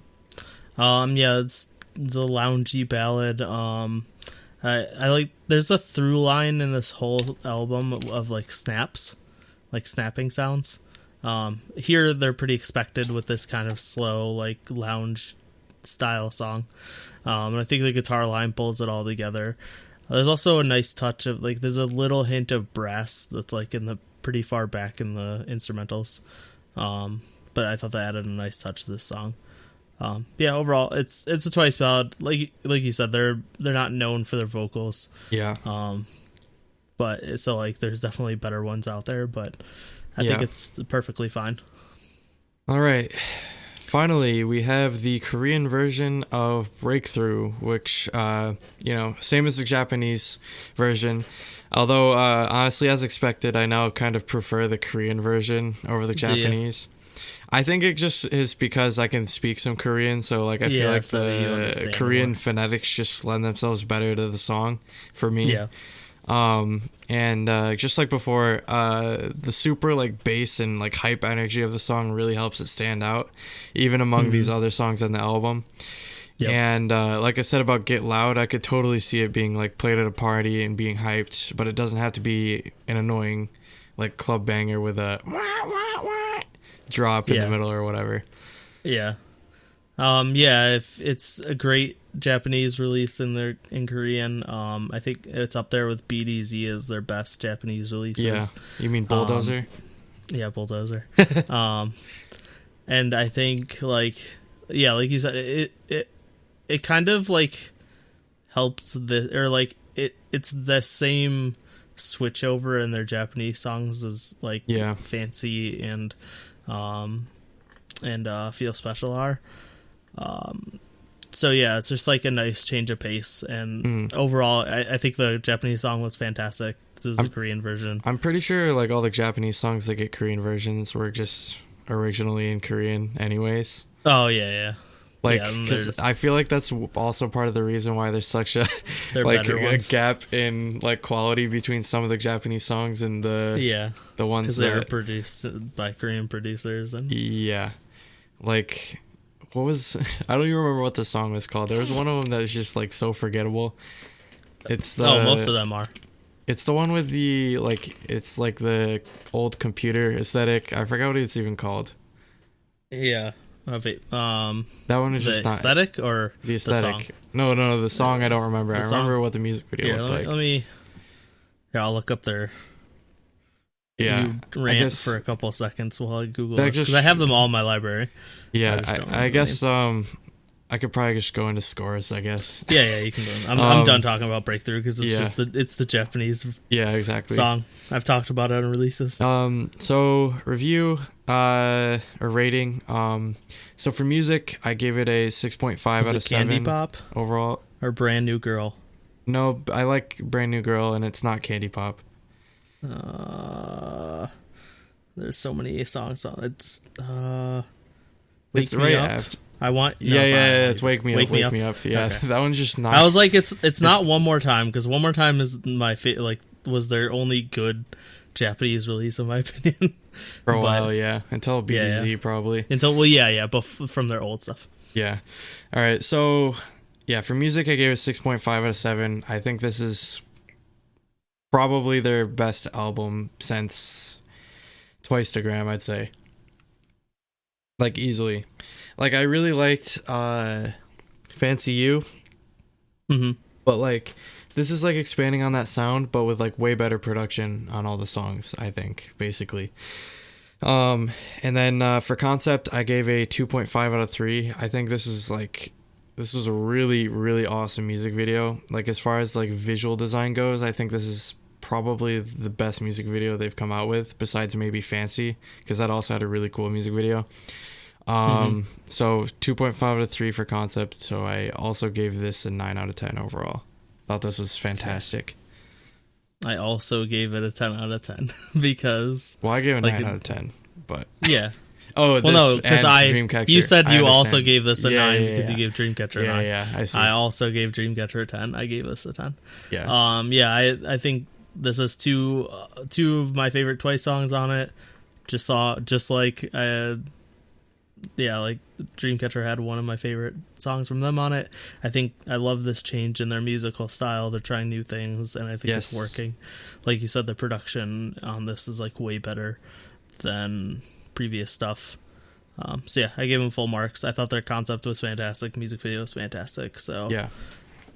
It's the loungy ballad. I like, there's a through line in this whole album of like snaps, like snapping sounds. Here they're pretty expected with this kind of slow, like lounge style song. And I think the guitar line pulls it all together. There's also a nice touch of like, there's a little hint of brass that's like in the pretty far back in the instrumentals. But I thought that added a nice touch to this song. Overall it's a Twice ballad. Like you said, they're not known for their vocals. Yeah. But so like there's definitely better ones out there, but I think it's perfectly fine. All right. Finally, we have the Korean version of Breakthrough, which, same as the Japanese version. Although, honestly, as expected, I now kind of prefer the Korean version over the Japanese. I think it just is because I can speak some Korean, so like I feel like the Korean phonetics just lend themselves better to the song for me. Yeah. Just like before, the super like bass and like hype energy of the song really helps it stand out, even among these other songs on the album. Yep. And like I said about Get Loud, I could totally see it being like played at a party and being hyped, but it doesn't have to be an annoying like club banger with a wah, wah, wah drop in the middle or whatever. Yeah. If it's a great Japanese release in Korean, I think it's up there with BDZ as their best Japanese releases. Yeah. You mean Bulldozer? Yeah, Bulldozer. And I think like you said, it kind of like helped it's the same switch over in their Japanese songs as like Fancy and Feel Special are. So yeah, it's just like a nice change of pace, and overall I think the Japanese song was fantastic. This is a Korean version. I'm pretty sure like all the Japanese songs that get Korean versions were just originally in Korean anyways. Oh yeah. Like, because I feel like that's also part of the reason why there's such a gap in like quality between some of the Japanese songs and the ones because they were produced by Korean producers. And like what was I don't even remember what the song was called. There was one of them that was just like so forgettable. It's most of them are. It's the one with the like it's like the old computer aesthetic. I forgot what it's even called. Yeah. That one is just the aesthetic or the aesthetic. No, the song I don't remember. I remember what the music video looked like. I'll look up their rant for a couple of seconds while I Google it, because I have them all in my library. Yeah, I guess I could probably just go into scores, I guess. Yeah, you can go. I'm done talking about Breakthrough because it's just it's the Japanese song. I've talked about it on releases. So review or rating. So for music, I gave it a 6.5 out of 7. Candy Pop overall or Brand New Girl? No, I like Brand New Girl, and it's not Candy Pop. There's so many songs on it's Wake Me Up. I want it's Wake Me Up. Yeah, okay. That one's just not. I was like, it's not One More Time, because One More Time is my was their only good Japanese release, in my opinion. For a while, until BDZ probably. But from their old stuff. Yeah. All right, so for music, I gave it 6.5 out of 7. I think this is probably their best album since Twice-to-Gram, I'd say. Like, easily. Like, I really liked Fancy You. But, like, this is, like, expanding on that sound, but with, like, way better production on all the songs, I think, basically. And then for Concept, I gave a 2.5 out of 3. I think this was a really, really awesome music video. Like, as far as, like, visual design goes, I think this is probably the best music video they've come out with, besides maybe Fancy, because that also had a really cool music video. So 2.5 out of 3 for Concept. So I also gave this a 9 out of 10 overall. Thought this was fantastic. I also gave it a 10 out of 10 because... Well, I gave it a 9 out of 10, but... Yeah. Oh, well, no, because Dreamcatcher. you said you also understand. gave this a 9 because yeah. you gave Dreamcatcher a 9. Yeah, I see. I also gave Dreamcatcher a 10. I gave this a 10. Yeah. I think this is two of my favorite Twice songs on it. Like Dreamcatcher had one of my favorite songs from them on it. I think I love this change in their musical style. They're trying new things, and I think it's working. Like you said, the production on this is like way better than previous stuff. So yeah, I gave them full marks. I thought their concept was fantastic. Music video was fantastic. So yeah.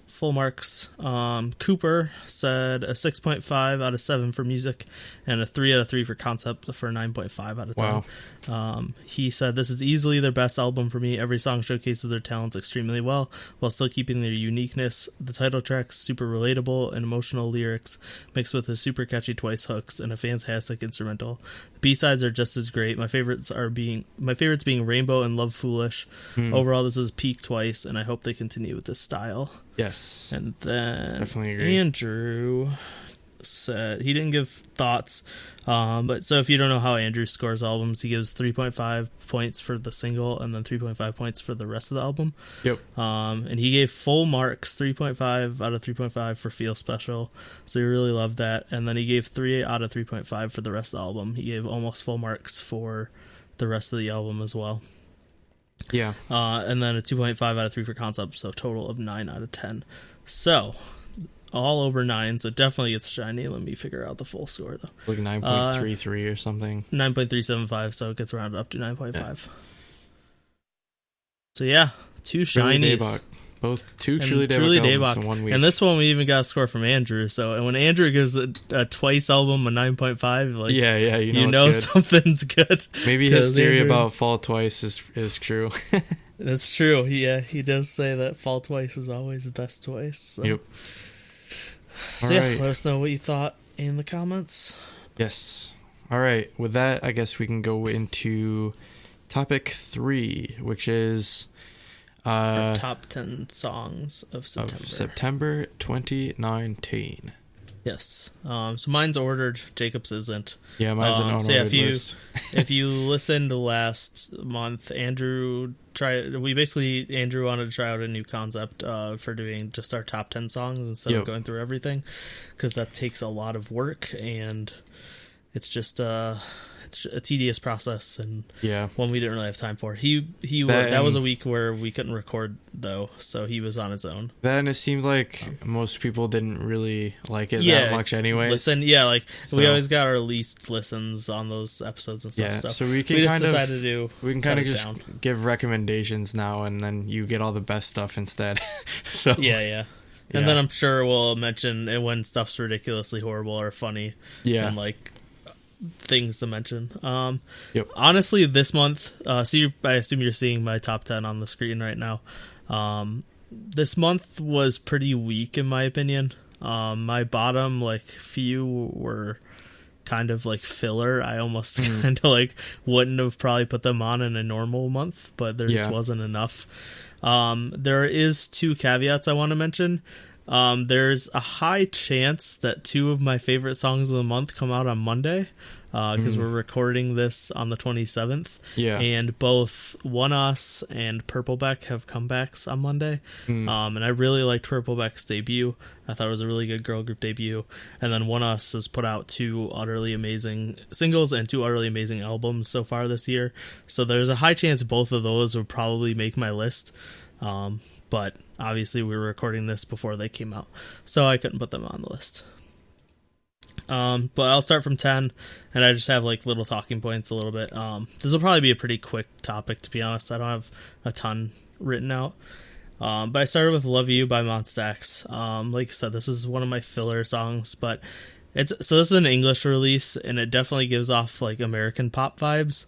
Full marks. Cooper said a 6.5 out of 7 for music and a 3 out of 3 for concept for a 9.5 out of 10. Wow. He said, this is easily their best album for me. Every song showcases their talents extremely well while still keeping their uniqueness. The title track's super relatable and emotional lyrics mixed with a super catchy Twice hooks and a fantastic instrumental. The B-sides are just as great. My favorites being Rainbow and Love Foolish. Overall, this is peak Twice, and I hope they continue with this style. Yes. And then definitely agree. Andrew said he didn't give thoughts, but so if you don't know how Andrew scores albums, he gives 3.5 points for the single and then 3.5 points for the rest of the album. Yep. And he gave full marks, 3.5 out of 3.5 for Feel Special, so he really loved that. And then he gave 3 out of 3.5 for the rest of the album. He gave almost full marks for the rest of the album as well. Yeah. And then a 2.5 out of 3 for concept, so a total of 9 out of 10. So, all over 9, so it definitely gets shiny. Let me figure out the full score, though. Like 9.33 or something. 9.375, so it gets rounded up to 9.5. Yeah. So, yeah, 2 shinies. Daebak. Both two truly Daebak albums in 1 week. And this one we even got a score from Andrew. So and when Andrew gives a Twice album a 9.5, like you know something's good. Maybe his theory about Fall Twice is true. That's true. Yeah, he does say that Fall Twice is always the best Twice. So. Yep. So right. Let us know what you thought in the comments. Yes. All right. With that, I guess we can go into topic 3, which is our top 10 songs of September 2019. Yes. So mine's ordered. Jacob's isn't. Yeah, mine's an unordered list. If you listened last month, Andrew wanted to try out a new concept for doing just our top 10 songs instead of going through everything, because that takes a lot of work and it's just it's a tedious process and one we didn't really have time for. That was a week where we couldn't record though, so he was on his own. Then it seemed like most people didn't really like it that much anyway. We always got our least listens on those episodes and stuff. So we can kind of just give recommendations now, and then you get all the best stuff instead. So yeah. And then I'm sure we'll mention it when stuff's ridiculously horrible or funny. Yeah. And like things to mention. Honestly, this month, I assume you're seeing my top 10 on the screen right now. This month was pretty weak in my opinion. My bottom few were kind of like filler. I almost kind of wouldn't have probably put them on in a normal month, but there just wasn't enough. There is 2 caveats I want to mention. There's a high chance that 2 of my favorite songs of the month come out on Monday, because we're recording this on the 27th. Yeah. And both One Us and Purpleback have comebacks on Monday. And I really liked Purpleback's debut. I thought it was a really good girl group debut. And then One Us has put out 2 utterly amazing singles and 2 utterly amazing albums so far this year. So there's a high chance both of those would probably make my list. But obviously we were recording this before they came out, so I couldn't put them on the list. But I'll start from 10, and I just have little talking points a little bit. This will probably be a pretty quick topic, to be honest. I don't have a ton written out. But I started with Love You by Monstax. Like I said, this is one of my filler songs, but this is an English release, and it definitely gives off American pop vibes.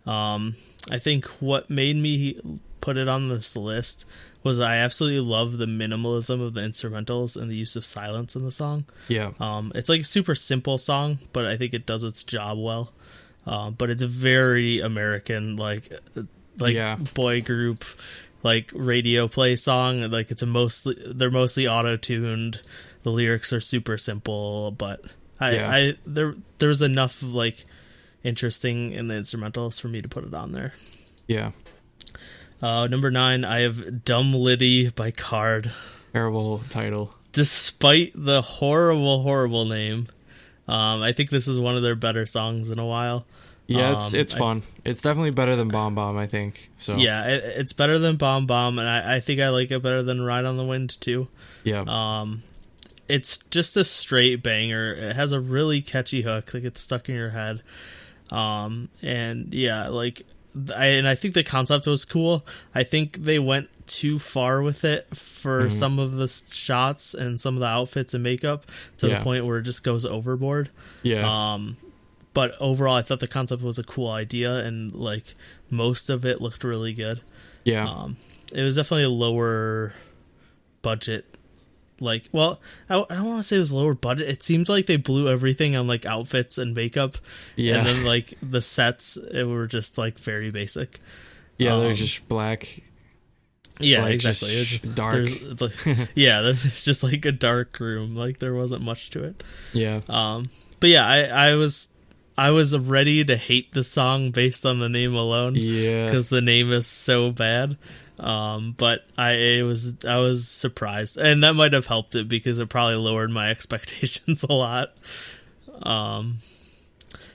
I think what made me put it on this list was I absolutely love the minimalism of the instrumentals and the use of silence in the song. Yeah. It's a super simple song, but I think it does its job well. But it's a very American, boy group, radio play song. They're mostly auto-tuned. The lyrics are super simple, but there's enough interesting in the instrumentals for me to put it on there. Yeah. Number 9, I have Dumb Liddy by Card. Terrible title. Despite the horrible name, I think this is one of their better songs in a while. Yeah, it's fun. It's definitely better than Bomb Bomb, I think. So yeah, it's better than Bomb Bomb, and I think I like it better than Ride on the Wind too. Yeah. It's just a straight banger. It has a really catchy hook, like it's stuck in your head. And yeah, like I think the concept was cool. I think they went too far with it for some of the shots and some of the outfits and makeup to the point where it just goes overboard. Yeah. But overall, I thought the concept was a cool idea, and like most of it looked really good. Yeah. It was definitely a lower budget. Like, well, I don't want to say it was lower budget. It seemed like they blew everything on like outfits and makeup. Yeah. And then like the sets, it were just like very basic. Yeah, they're just black. Yeah, like, exactly. Just It's just dark. It's like, yeah, it's just like a dark room. Like there wasn't much to it. Yeah. But yeah, I was ready to hate the song based on the name alone. Yeah. Because the name is so bad. But I was surprised, and that might have helped it because it probably lowered my expectations a lot.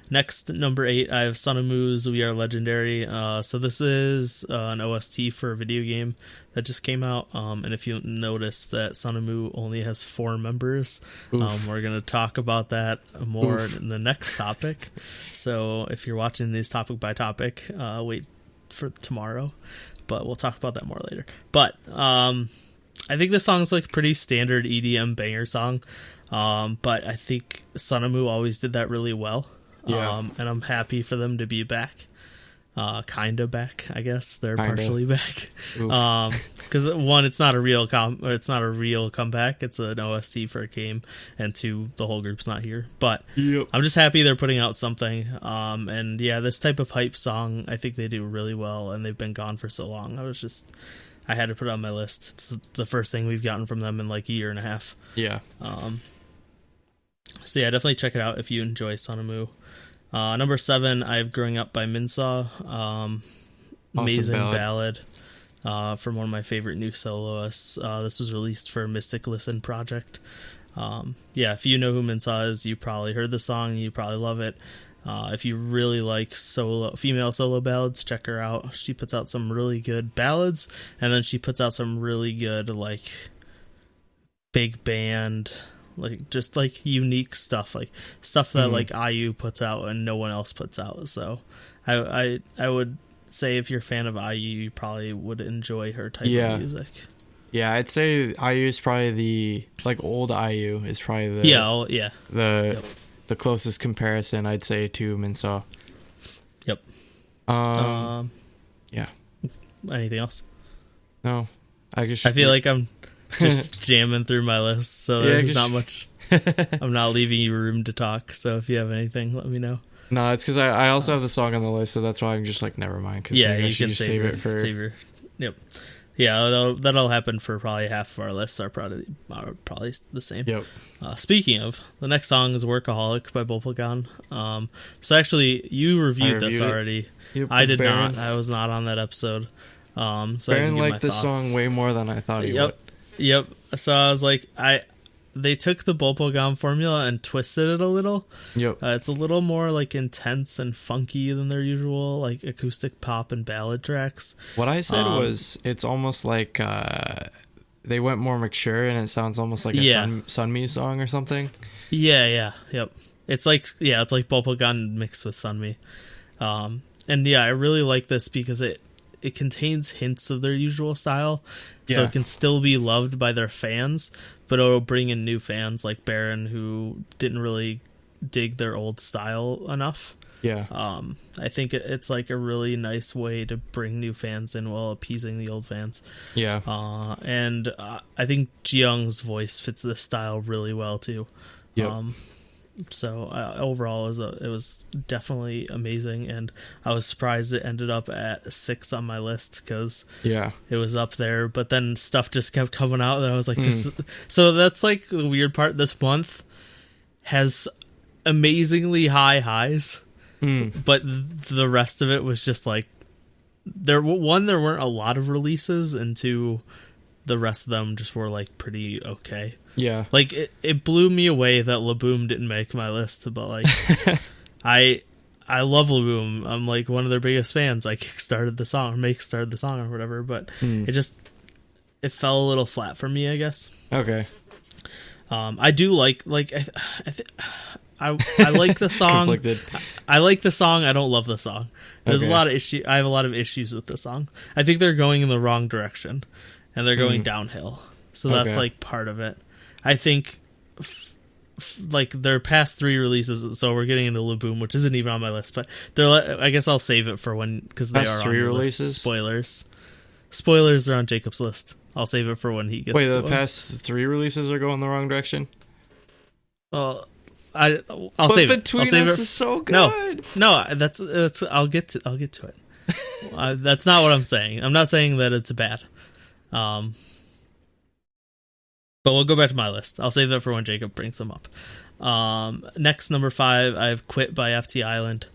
Next, number 8, I have Sunamu's We Are Legendary. So this is an OST for a video game that just came out. And if you notice that Sunamu only has 4 members, we're going to talk about that more in the next topic. So if you're watching these topic by topic, wait for tomorrow. But we'll talk about that more later. But I think this song's like pretty standard EDM banger song. But I think Sunamu always did that really well. Yeah. And I'm happy for them to be back. Kinda back, I guess. They're partially back. Because one, it's not a real comeback. It's an OST for a game, and 2, the whole group's not here. But I'm just happy they're putting out something. And yeah, this type of hype song, I think they do really well, and they've been gone for so long. I had to put it on my list. It's the first thing we've gotten from them in like a year and a half. Yeah. So yeah, definitely check it out if you enjoy Sunamu. Number 7, I have Growing Up by Minsaw. Amazing ballad from one of my favorite new soloists. This was released for Mystic Listen project. Yeah, if you know who Minsaw is, you probably heard the song, you probably love it. If you really like female solo ballads, check her out. She puts out some really good ballads, and then she puts out some really good like big band, like just like unique stuff, like stuff that like IU puts out and no one else puts out. So I would say if you're a fan of IU, you probably would enjoy her type of music. Yeah, I'd say IU is probably the like old IU is probably the the closest comparison I'd say to Minsaw. Yep. Yeah. Anything else? No. I feel like I'm just jamming through my list, so there's not much. I'm not leaving you room to talk, so if you have anything, let me know. No, it's because I also have the song on the list, so that's why I'm just like, never mind. Yeah, you can save it for... Yep. Yeah, that'll happen for probably half of our lists are probably the same. Yep. Speaking of, the next song is Workaholic by Bopalgan. So actually, you reviewed this already. Yep, I did not. I was not on that episode. So Baron liked this song way more than I thought he would. Yep. So I was like, they took the Bopalgan formula and twisted it a little. Yep. It's a little more like intense and funky than their usual like acoustic pop and ballad tracks. What I said was it's almost like they went more mature and it sounds almost like a Sunmi song or something. Yeah. Yep. It's like Bopalgan mixed with Sunmi. And yeah, I really like this because it contains hints of their usual style. So it can still be loved by their fans, but it'll bring in new fans like Baron who didn't really dig their old style enough. Yeah. I think it's like a really nice way to bring new fans in while appeasing the old fans. Yeah. And I think Jiyoung's voice fits this style really well too. Yep. So overall, it was definitely amazing, and I was surprised it ended up at 6 on my list because it was up there. But then stuff just kept coming out, and I was like, "This." So that's like the weird part. This month has amazingly high highs, but the rest of it was just like there weren't a lot of releases, and two, the rest of them just were like pretty okay. Yeah, like it blew me away that Laboom didn't make my list, but like I love Laboom. I'm like one of their biggest fans. I kickstarted the song, started the song or whatever, but it fell a little flat for me, I guess. Okay. I do like I like the song. Conflicted. I like the song. I don't love the song. There's Okay. a lot of I have a lot of issues with the song. I think they're going in the wrong direction, and they're going downhill. So that's Okay. like part of it. I think like their past 3 releases. So we're getting into Laboom, which isn't even on my list, but I guess I'll save it for when, because they Past are 3 on the releases? list. Spoilers are on Jacob's list. I'll save it for when he gets. Wait, to the them. past 3 releases are going the wrong direction? I'll But save it. Between I'll save Us it. is so good. No, that's I'll get to it. That's not what I'm saying. I'm not saying that it's bad. But we'll go back to my list. I'll save that for when Jacob brings them up. Next, number 5, I have Quit by FT Island.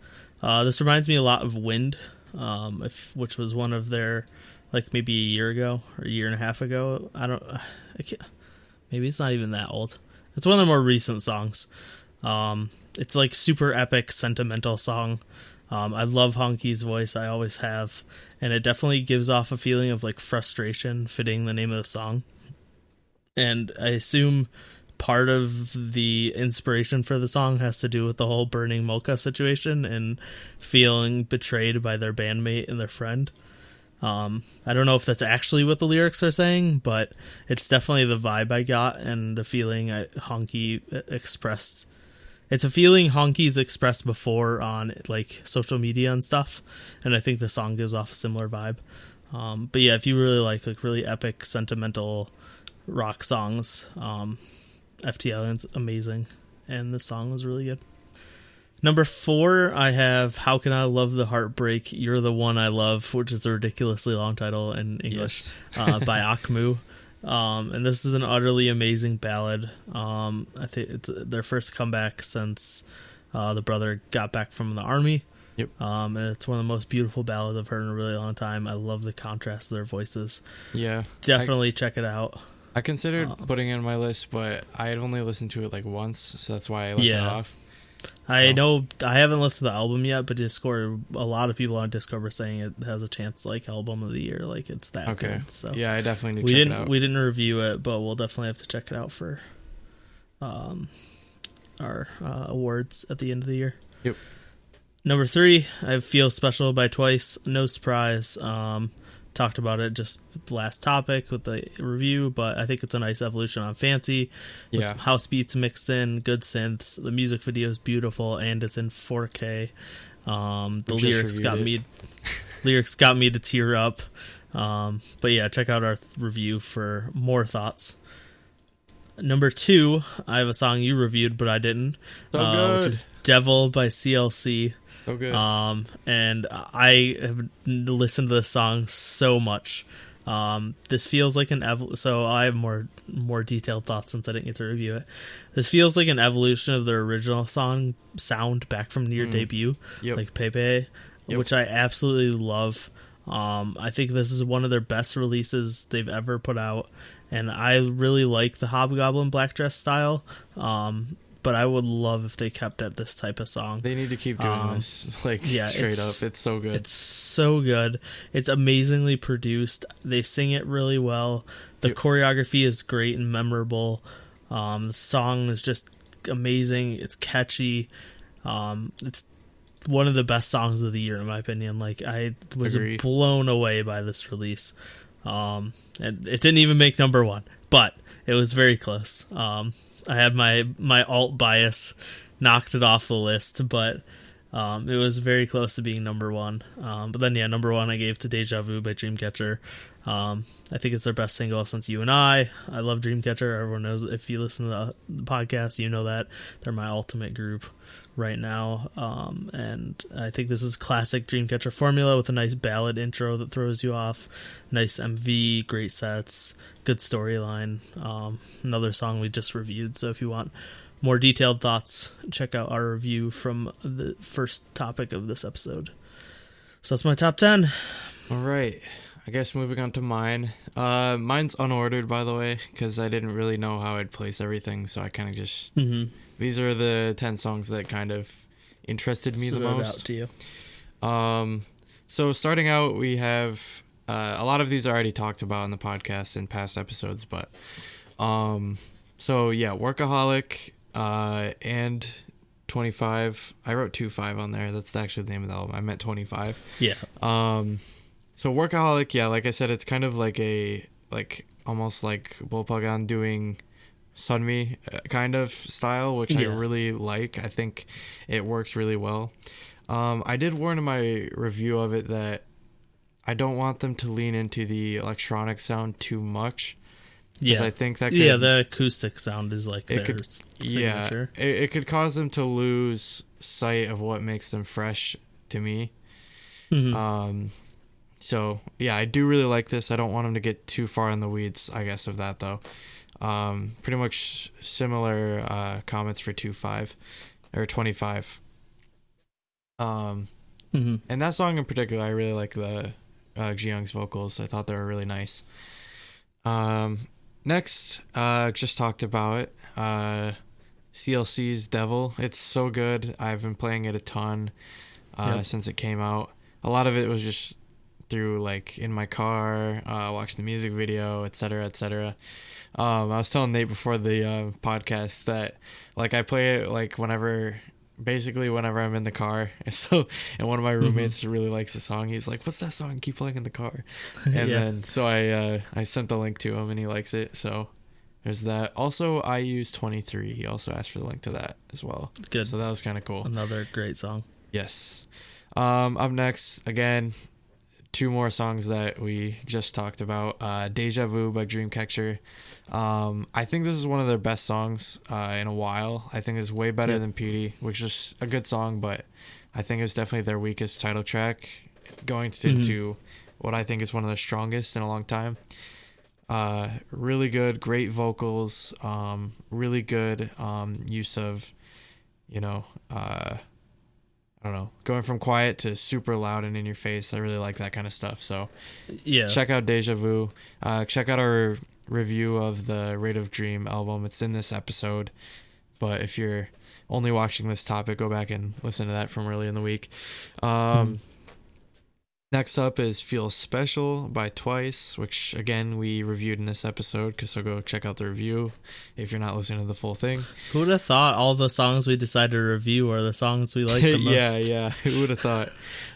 This reminds me a lot of Wind, which was one of their, like, maybe a year ago or a year and a half ago. I can't, maybe it's not even that old. It's one of the more recent songs. It's like super epic, sentimental song. I love Honky's voice. I always have. And it definitely gives off a feeling of like frustration, fitting the name of the song. And I assume part of the inspiration for the song has to do with the whole burning mocha situation and feeling betrayed by their bandmate and their friend. I don't know if that's actually what the lyrics are saying, but it's definitely the vibe I got and the feeling Honky expressed. It's a feeling Honky's expressed before on like social media and stuff, and I think the song gives off a similar vibe. But yeah, if you really like really epic, sentimental rock songs, FT Island's amazing, and the song was really good. Number 4, I have How Can I Love the Heartbreak, You're the One I Love, which is a ridiculously long title in English, by Akmu. And this is an utterly amazing ballad. I think it's their first comeback since the brother got back from the army. Yep. And it's one of the most beautiful ballads I've heard in a really long time. I love the contrast of their voices. Yeah. Definitely check it out. I considered putting it in my list, but I had only listened to it like once, so that's why I left it off. I know I haven't listened to the album yet, but Discord, a lot of people on Discord were saying it has a chance like album of the year, like it's that good. So yeah, I definitely need to check it out. We didn't review it, but we'll definitely have to check it out for our awards at the end of the year. Yep. Number 3, I Feel Special by Twice. No surprise. Talked about it just last topic with the review, but I think it's a nice evolution on Fancy with some house beats mixed in, good synths. The music video is beautiful and it's in 4K. The lyrics got me to tear up. But yeah, check out our review for more thoughts. Number 2, I have a song you reviewed but I didn't, which is Devil by CLC. So good. And I have listened to this song so much. This feels like so I have more detailed thoughts since I didn't get to review it. This feels like an evolution of their original song sound back from near debut, like Pepe, which I absolutely love. I think this is one of their best releases they've ever put out, and I really like the Hobgoblin Black Dress style. But I would love if they kept at this type of song. They need to keep doing this. Straight up. It's so good. It's so good. It's amazingly produced. They sing it really well. The choreography is great and memorable. The song is just amazing. It's catchy. It's one of the best songs of the year, in my opinion. Like, I was blown away by this release. And it didn't even make number 1, but it was very close. I had my alt bias knocked it off the list, but it was very close to being number 1. But then, number 1 I gave to Deja Vu by Dreamcatcher. I think it's their best single since You and I love Dreamcatcher. Everyone knows, if you listen to the podcast, you know that. They're my ultimate group right now. And I think this is classic Dreamcatcher formula with a nice ballad intro that throws you off. Nice MV, great sets, good storyline. Another song we just reviewed, so if you want more detailed thoughts, check out our review from the first topic of this episode. So that's my top 10. All right. I guess moving on to mine. Mine's unordered, by the way, because I didn't really know how I'd place everything, so I kind of just... These are the 10 songs that kind of interested me the most. Out to you. So starting out, we have... a lot of these are already talked about in the podcast in past episodes, but... So, yeah, Workaholic and 25. I wrote 25 on there. That's actually the name of the album. I meant 25. Yeah. So Workaholic, yeah, like I said, it's kind of like almost like Bullpugan doing Sunmi kind of style, which I really like. I think it works really well. I did warn in my review of it that I don't want them to lean into the electronic sound too much. Yeah, I think that the acoustic sound is like their signature. Yeah, it could cause them to lose sight of what makes them fresh to me. So, yeah, I do really like this. I don't want them to get too far in the weeds, I guess, of that, though. Pretty much similar comments for 25 or 25. And that song in particular, I really like the Jiyoung's vocals. I thought they were really nice. Next, just talked about it. CLC's Devil. It's so good. I've been playing it a ton since it came out. A lot of it was just through like in my car, watching the music video, etc., etc. I was telling Nate before the podcast that like I play it like whenever I'm in the car. And one of my roommates really likes the song. He's like, "What's that song? Keep playing in the car." And then so I sent the link to him and he likes it. So there's that. Also, I use 23. He also asked for the link to that as well. Good. So that was kind of cool. Another great song. Yes. Up next, again, 2 more songs that we just talked about. Deja Vu by Dreamcatcher. I think this is one of their best songs in a while. I think it's way better than Petey, which is a good song, but I think it's definitely their weakest title track, going into what I think is one of their strongest in a long time. Really good, great vocals, really good use of, I don't know, going from quiet to super loud and in your face. I really like that kind of stuff. So check out Deja Vu. Check out our review of the Rate of Dream album. It's in this episode. But if you're only watching this topic, go back and listen to that from early in the week. Next up is Feel Special by Twice, which, again, we reviewed in this episode, so go check out the review if you're not listening to the full thing. Who would have thought all the songs we decided to review are the songs we like the most? Yeah, who would have thought?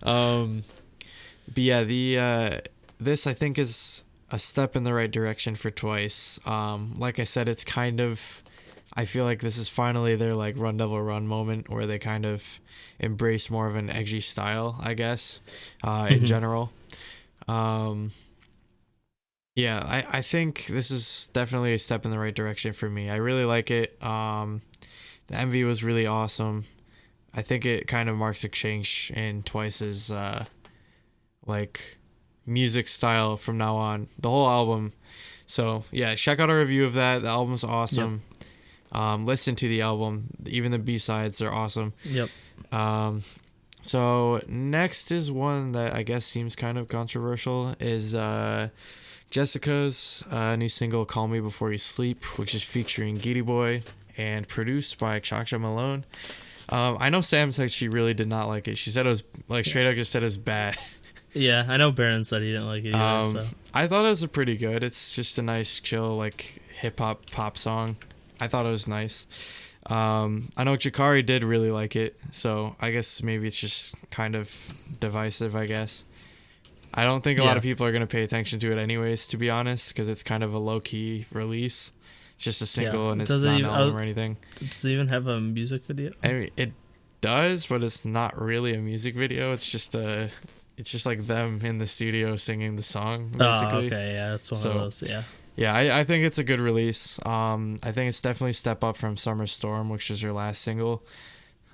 But yeah, this, I think, is a step in the right direction for Twice. Like I said, it's kind of... I feel like this is finally their like Run Devil Run moment where they kind of embrace more of an edgy style, I guess, in general. I think this is definitely a step in the right direction for me. I really like it. The MV was really awesome. I think it kind of marks a change in Twice's like music style from now on. The whole album. So yeah, check out our review of that. The album's awesome. Yep. Listen to the album. Even the B-sides are awesome. Yep. So next is one that I guess seems kind of controversial is Jessica's new single Call Me Before You Sleep, which is featuring Giddy Boy and produced by Chacha Malone. I know Sam said she really did not like it. She said it was like straight up just said it was bad. Yeah, I know Baron said he didn't like it either. So. I thought it was pretty good. It's just a nice chill like hip hop pop song. I thought it was nice. I know Jakari did really like it, so I guess maybe it's just kind of divisive, I guess. I don't think a lot of people are going to pay attention to it anyways, to be honest, because it's kind of a low-key release. It's just a single and it's not an album or anything. Does it even have a music video? I mean, it does, but it's not really a music video. It's just like them in the studio singing the song, basically. Oh, okay, yeah, that's one of those, yeah. Yeah, I think it's a good release. I think it's definitely a step up from Summer Storm, which was her last single.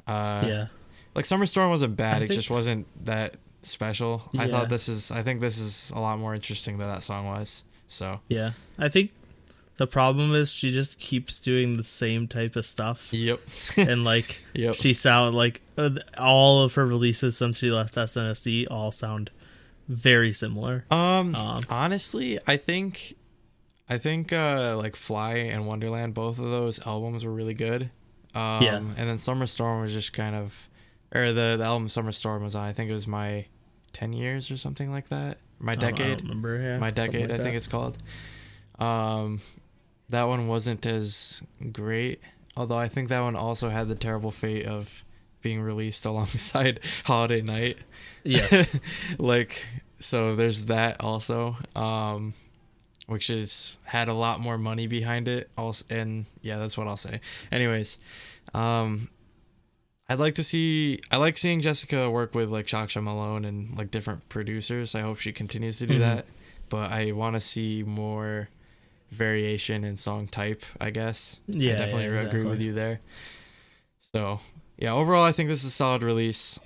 Like Summer Storm wasn't bad. It just wasn't that special. Yeah. I think this is a lot more interesting than that song was. So yeah, I think The problem is she just keeps doing the same type of stuff. Yep. And like she sound like all of her releases since she left SNSD all sound very similar. Honestly, I think like Fly and Wonderland, both of those albums were really good. And then Summer Storm was just kind of, or the album Summer Storm was on, I think it was my 10 years or something like that. My Decade. I don't remember, yeah. My Decade, like I think it's called. That one wasn't as great, although I think that one also had the terrible fate of being released alongside Holiday Night. Yes. Like, so there's that also, which is had a lot more money behind it also, and yeah, that's what I'll say. Anyways, I like seeing Jessica work with like Chaksha Malone and like different producers. I hope she continues to do that, but I want to see more variation in song type, I guess. Yeah, I definitely agree with you there. So yeah, overall I think this is a solid release.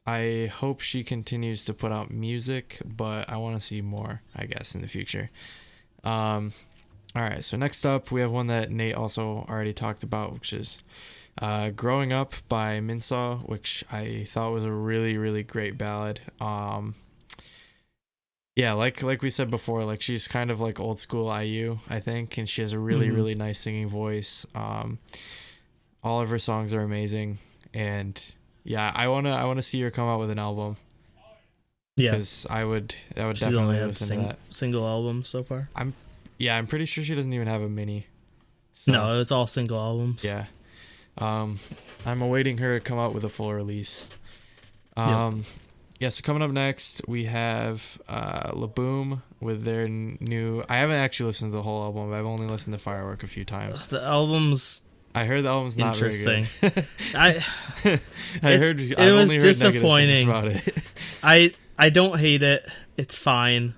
I hope she continues to put out music, but I want to see more, I guess, in the future. All right, so next up we have one that Nate also already talked about, which is Growing Up by Minsaw, which I thought was a really, really great ballad. Yeah, like we said before, like she's kind of like old school IU, I think, and she has a really, really nice singing voice. All of her songs are amazing, and yeah, I wanna see her come out with an album. Yeah, because I would She's definitely only had listen to that. Single album so far. I'm pretty sure she doesn't even have a mini. So, no, it's all single albums. Yeah. I'm awaiting her to come out with a full release. Yeah, so coming up next, we have Laboom with their new... I haven't actually listened to the whole album, but I've only listened to Firework a few times. The album's... I heard the album's not very good. It was disappointing. About it. I don't hate it. It's fine.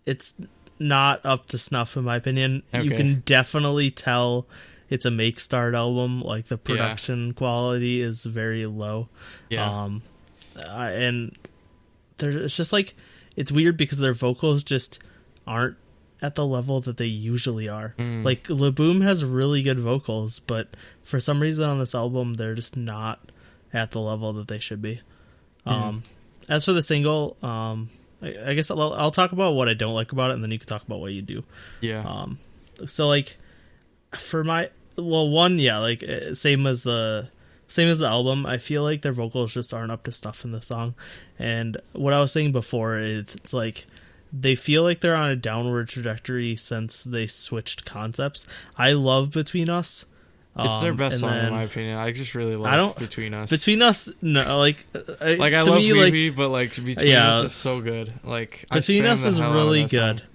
It's not up to snuff, in my opinion. Okay. You can definitely tell it's a make start album. Like, the production quality is very low. Yeah. And it's just like, it's weird because their vocals just aren't at the level that they usually are. Like, Laboom has really good vocals, but for some reason on this album they're just not at the level that they should be. As for the single, I guess I'll talk about what I don't like about it, and then you can talk about what you do. So like, for my like same as the album, I feel like their vocals just aren't up to stuff in the song. And what I was saying before is, it's like they feel like they're on a downward trajectory since they switched concepts. I love Between Us. It's their best song, in my opinion. I just really love Between Us. Between Us, no, like I love Weeby, but like Between Us is so good. Like, Between Us is really good. Song.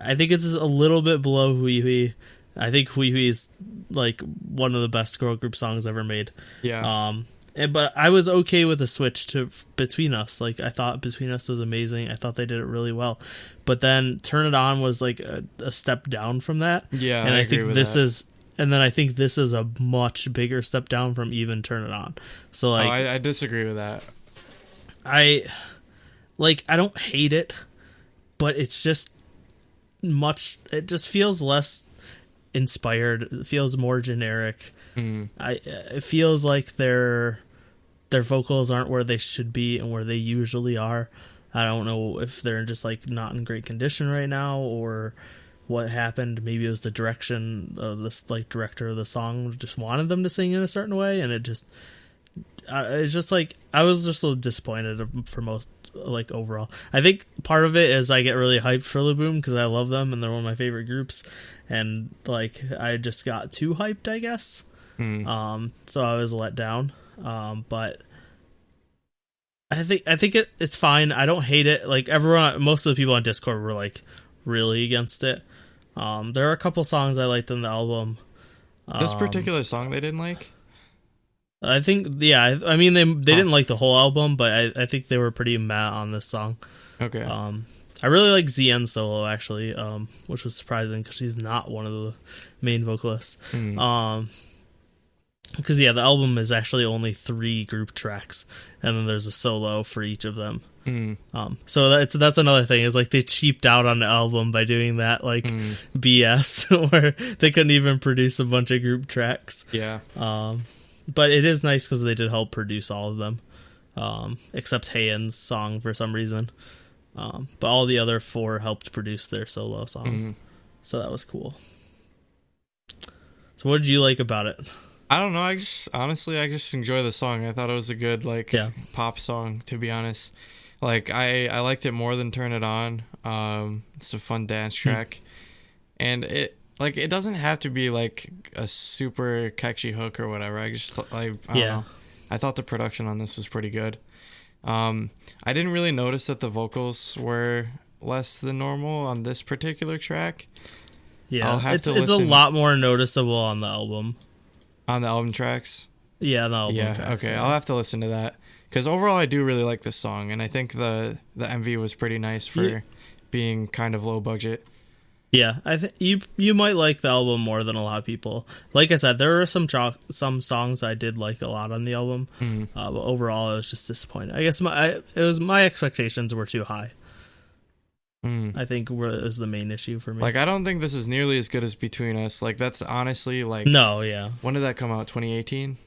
I think it's a little bit below Hui. I think Hui is like one of the best girl group songs ever made. Yeah. But I was okay with the switch to Between Us. Like, I thought Between Us was amazing. I thought they did it really well. But then Turn It On was like a step down from that. Yeah, and I think this is. And then I think this is a much bigger step down from even Turn It On. So like, I disagree with that. I don't hate it, but it's just it just feels less inspired. It feels more generic. It feels like their vocals aren't where they should be and where they usually are. I don't know if they're just like not in great condition right now, or what happened. Maybe it was the direction of this like director of the song just wanted them to sing in a certain way, and it's just like, I was just so disappointed for most, like, overall. I think part of it is I get really hyped for Laboom because I love them and they're one of my favorite groups, and like I just got too hyped, I guess. So I was let down. But I think it's fine. I don't hate it. Like, most of the people on Discord were like really against it. There are a couple songs I liked in the album. This particular song they didn't like? I think, yeah. I mean, they didn't like the whole album, but I think they were pretty mad on this song. Okay. I really like ZN solo, actually, which was surprising because she's not one of the main vocalists. Because the album is actually only 3 group tracks, and then there's a solo for each of them. So that's another thing, is like they cheaped out on the album by doing that, like BS, where they couldn't even produce a bunch of group tracks. Yeah. But it is nice because they did help produce all of them, except Hayen's song for some reason. But all the other 4 helped produce their solo song. So that was cool. So what did you like about it? I don't know. I just enjoy the song. I thought it was a good pop song, to be honest. Like I liked it more than Turn It On. It's a fun dance track, and it doesn't have to be like a super catchy hook or whatever. I don't know. I thought the production on this was pretty good. I didn't really notice that the vocals were less than normal on this particular track. Yeah, it's a lot more noticeable on the album. On the album tracks? Yeah, the album tracks. Okay, I'll have to listen to that. Because overall, I do really like this song, and I think the MV was pretty nice for being kind of low budget. Yeah, I think you might like the album more than a lot of people. Like I said, there are some songs I did like a lot on the album, but overall, I was just disappointed. I guess my expectations were too high. I think is the main issue for me. Like, I don't think this is nearly as good as Between Us. Like, that's honestly like... No, yeah. When did that come out? 2018?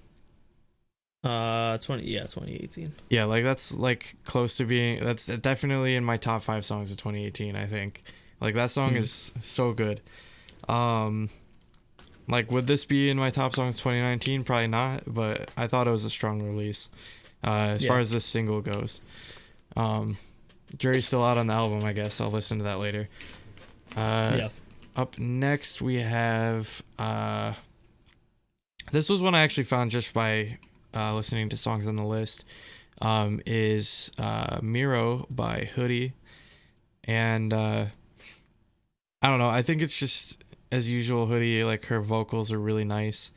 2018. Yeah, like that's like close to being... That's definitely in my top 5 songs of 2018, I think. Like, that song is so good. Like, would this be in my top songs 2019? Probably not, but I thought it was a strong release as far as this single goes. Jury's still out on the album, I guess. I'll listen to that later. Up next, we have... this was one I actually found just by listening to songs on the list. Is Miro by Hoodie. And I don't know. I think it's just, as usual, Hoodie, like, her vocals are really nice.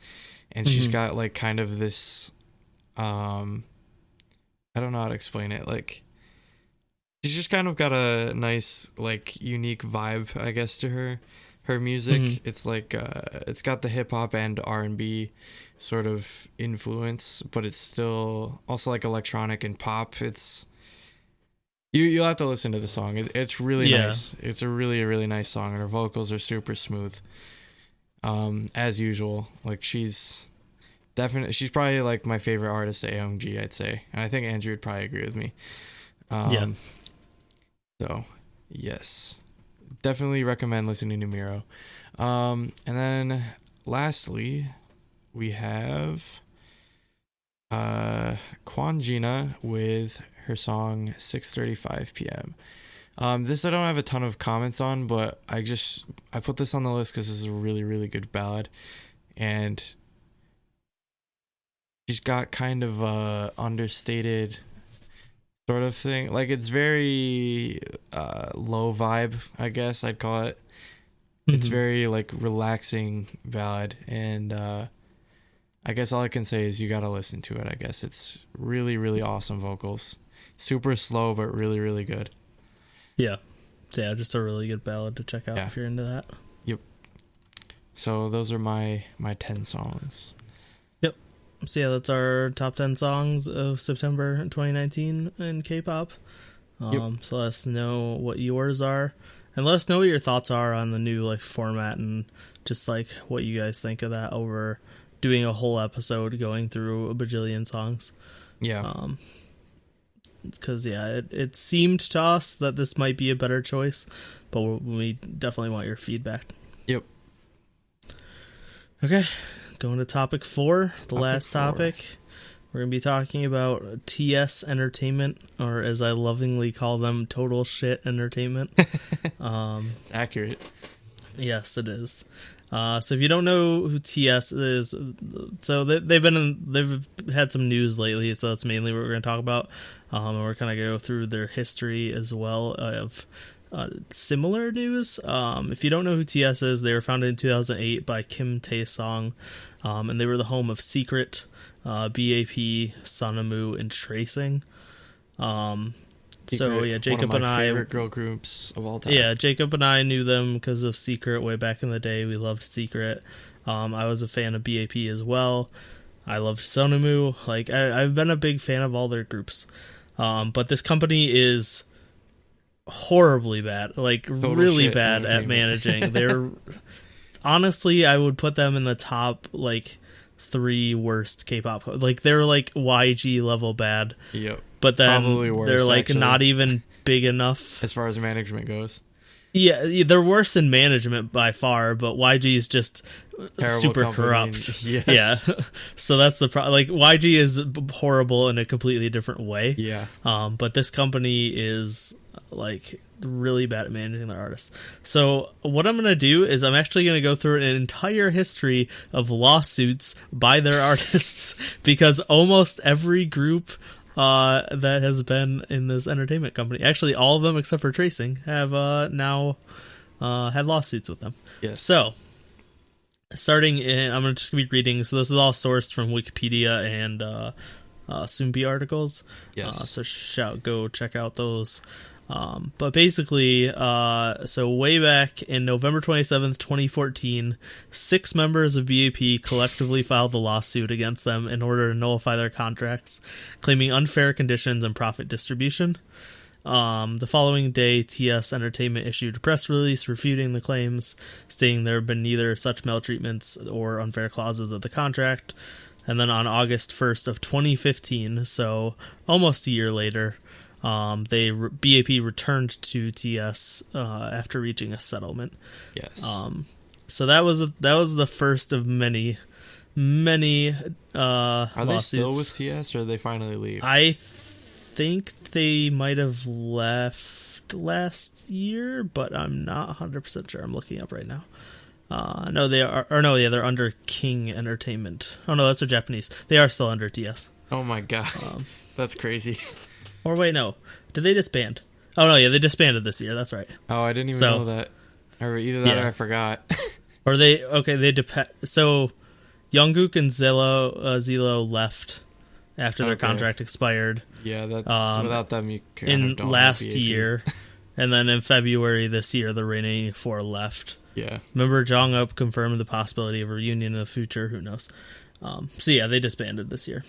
And she's got, like, kind of this... I don't know how to explain it. Like... She's just kind of got a nice, like, unique vibe, I guess, to her music. It's like it's got the hip hop and R&B sort of influence, but it's still also like electronic and pop. It's you'll have to listen to the song. It's really nice. It's a really, really nice song, and her vocals are super smooth. As usual, like she's probably like my favorite artist at AMG, I'd say, and I think Andrew would probably agree with me. So, yes, definitely recommend listening to Miro. And then lastly, we have Quangina with her song 6:35 p.m. This I don't have a ton of comments on, but I put this on the list because this is a really, really good ballad. And she's got kind of a understated... sort of thing. Like, it's very low vibe, I guess I'd call it. It's very like relaxing ballad, and I guess all I can say is you gotta listen to it. I guess it's really, really awesome vocals. Super slow, but really, really good. Yeah, just a really good ballad to check out if you're into that. Yep. So those are my 10 songs. So yeah, that's our top 10 songs of September 2019 in K-pop. So let us know what yours are, and let us know what your thoughts are on the new like format, and just like what you guys think of that over doing a whole episode going through a bajillion songs. Yeah. Because it seemed to us that this might be a better choice, but we definitely want your feedback. Yep. Okay. Going to topic 4, the last topic. We're going to be talking about TS Entertainment, or as I lovingly call them, Total Shit Entertainment. It's accurate. Yes, it is. So if you don't know who TS is, so they've had some news lately, so that's mainly what we're going to talk about. And we're going to go through their history as well of similar news. If you don't know who TS is, they were founded in 2008 by Kim Tae-song, and they were the home of Secret, BAP, Sonamu, and Tracing. So yeah, Jacob and I, favorite girl groups of all time. Yeah, Jacob and I knew them because of Secret way back in the day. We loved Secret. I was a fan of BAP as well. I loved Sonomu. Like, I've been a big fan of all their groups. But this company is horribly bad. Like, Total really shit bad at managing. They're... Honestly, I would put them in the top, like, 3 worst K-pop. Like, they're, like, YG level bad. Yep. But then worse, they're, like, actually, not even big enough. as far as management goes. Yeah, they're worse in management by far, but YG is just Terrible super company. corrupt. Yes. Yeah. So that's the problem. Like, YG is horrible in a completely different way. Yeah. But this company is, like, really bad at managing their artists. So what I'm going to do is I'm actually going to go through an entire history of lawsuits by their artists, because almost every group that has been in this entertainment company, actually all of them except for Tracing, have now had lawsuits with them. Yes. So starting in, I'm just going to be reading, so this is all sourced from Wikipedia and Soompi articles. Yes. So go check out those. But basically, so way back in November 27th, 2014, 6 members of BAP collectively filed a lawsuit against them in order to nullify their contracts, claiming unfair conditions and profit distribution. The following day, TS Entertainment issued a press release refuting the claims, stating there have been neither such maltreatments or unfair clauses of the contract. And then on August 1st of 2015, so almost a year later, BAP returned to TS after reaching a settlement. Yes. So that was the first of many Are lawsuits. they still with TS, or did they finally leave? I think they might have left last year, but I'm not 100% sure. I'm looking up right now. No, they are. Or no, yeah, they're under King Entertainment. Oh no, that's a Japanese. They are still under TS. Oh my god, that's crazy. Or wait, no. Did they disband? Oh, no, yeah, they disbanded this year. That's right. Oh, I didn't even know that. Or either that or I forgot. Or so Jungkook and Zelo left after their contract expired. Yeah, that's without them you kind in of don't last year. And then in February this year, the remaining 4 left. Yeah. Remember, Jong-up confirmed the possibility of a reunion in the future. Who knows? So yeah, they disbanded this year.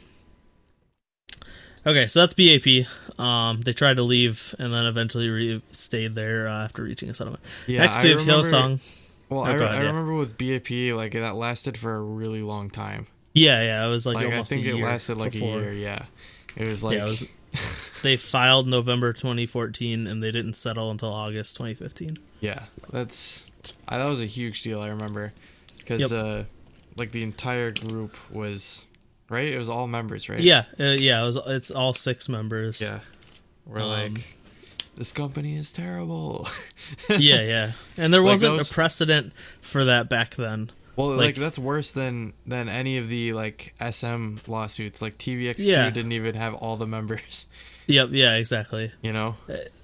Okay, so that's BAP. They tried to leave and then eventually stayed there after reaching a settlement. Yeah, next we have Hillsong. Well, I remember with BAP, like, that lasted for a really long time. Yeah, it was like almost I think a year. It lasted like before. A year, yeah. It was like... Yeah, they filed November 2014 and they didn't settle until August 2015. Yeah, that was a huge deal, I remember. Because, like, the entire group was... Right? It was all members, right? Yeah, it's all 6 members. Yeah. We're like, this company is terrible. yeah. And there wasn't a precedent for that back then. Well, like that's worse than any of the, like, SM lawsuits. Like, TVXQ didn't even have all the members. Yep, yeah, exactly. You know?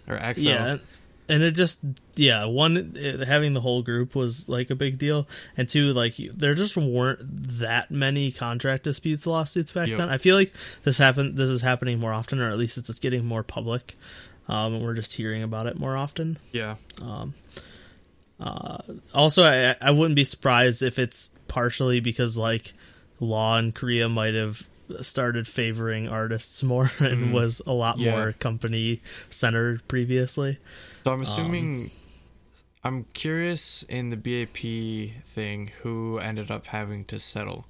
Or XO. Yeah, and it just, having the whole group was, like, a big deal. And 2, like, there just weren't that many contract disputes lawsuits back then. I feel like this is happening more often, or at least it's just getting more public. And we're just hearing about it more often. Yeah. Also, I wouldn't be surprised if it's partially because, like, law in Korea might have started favoring artists more and was a lot more company centered previously. So I'm assuming, I'm curious in the BAP thing who ended up having to settle.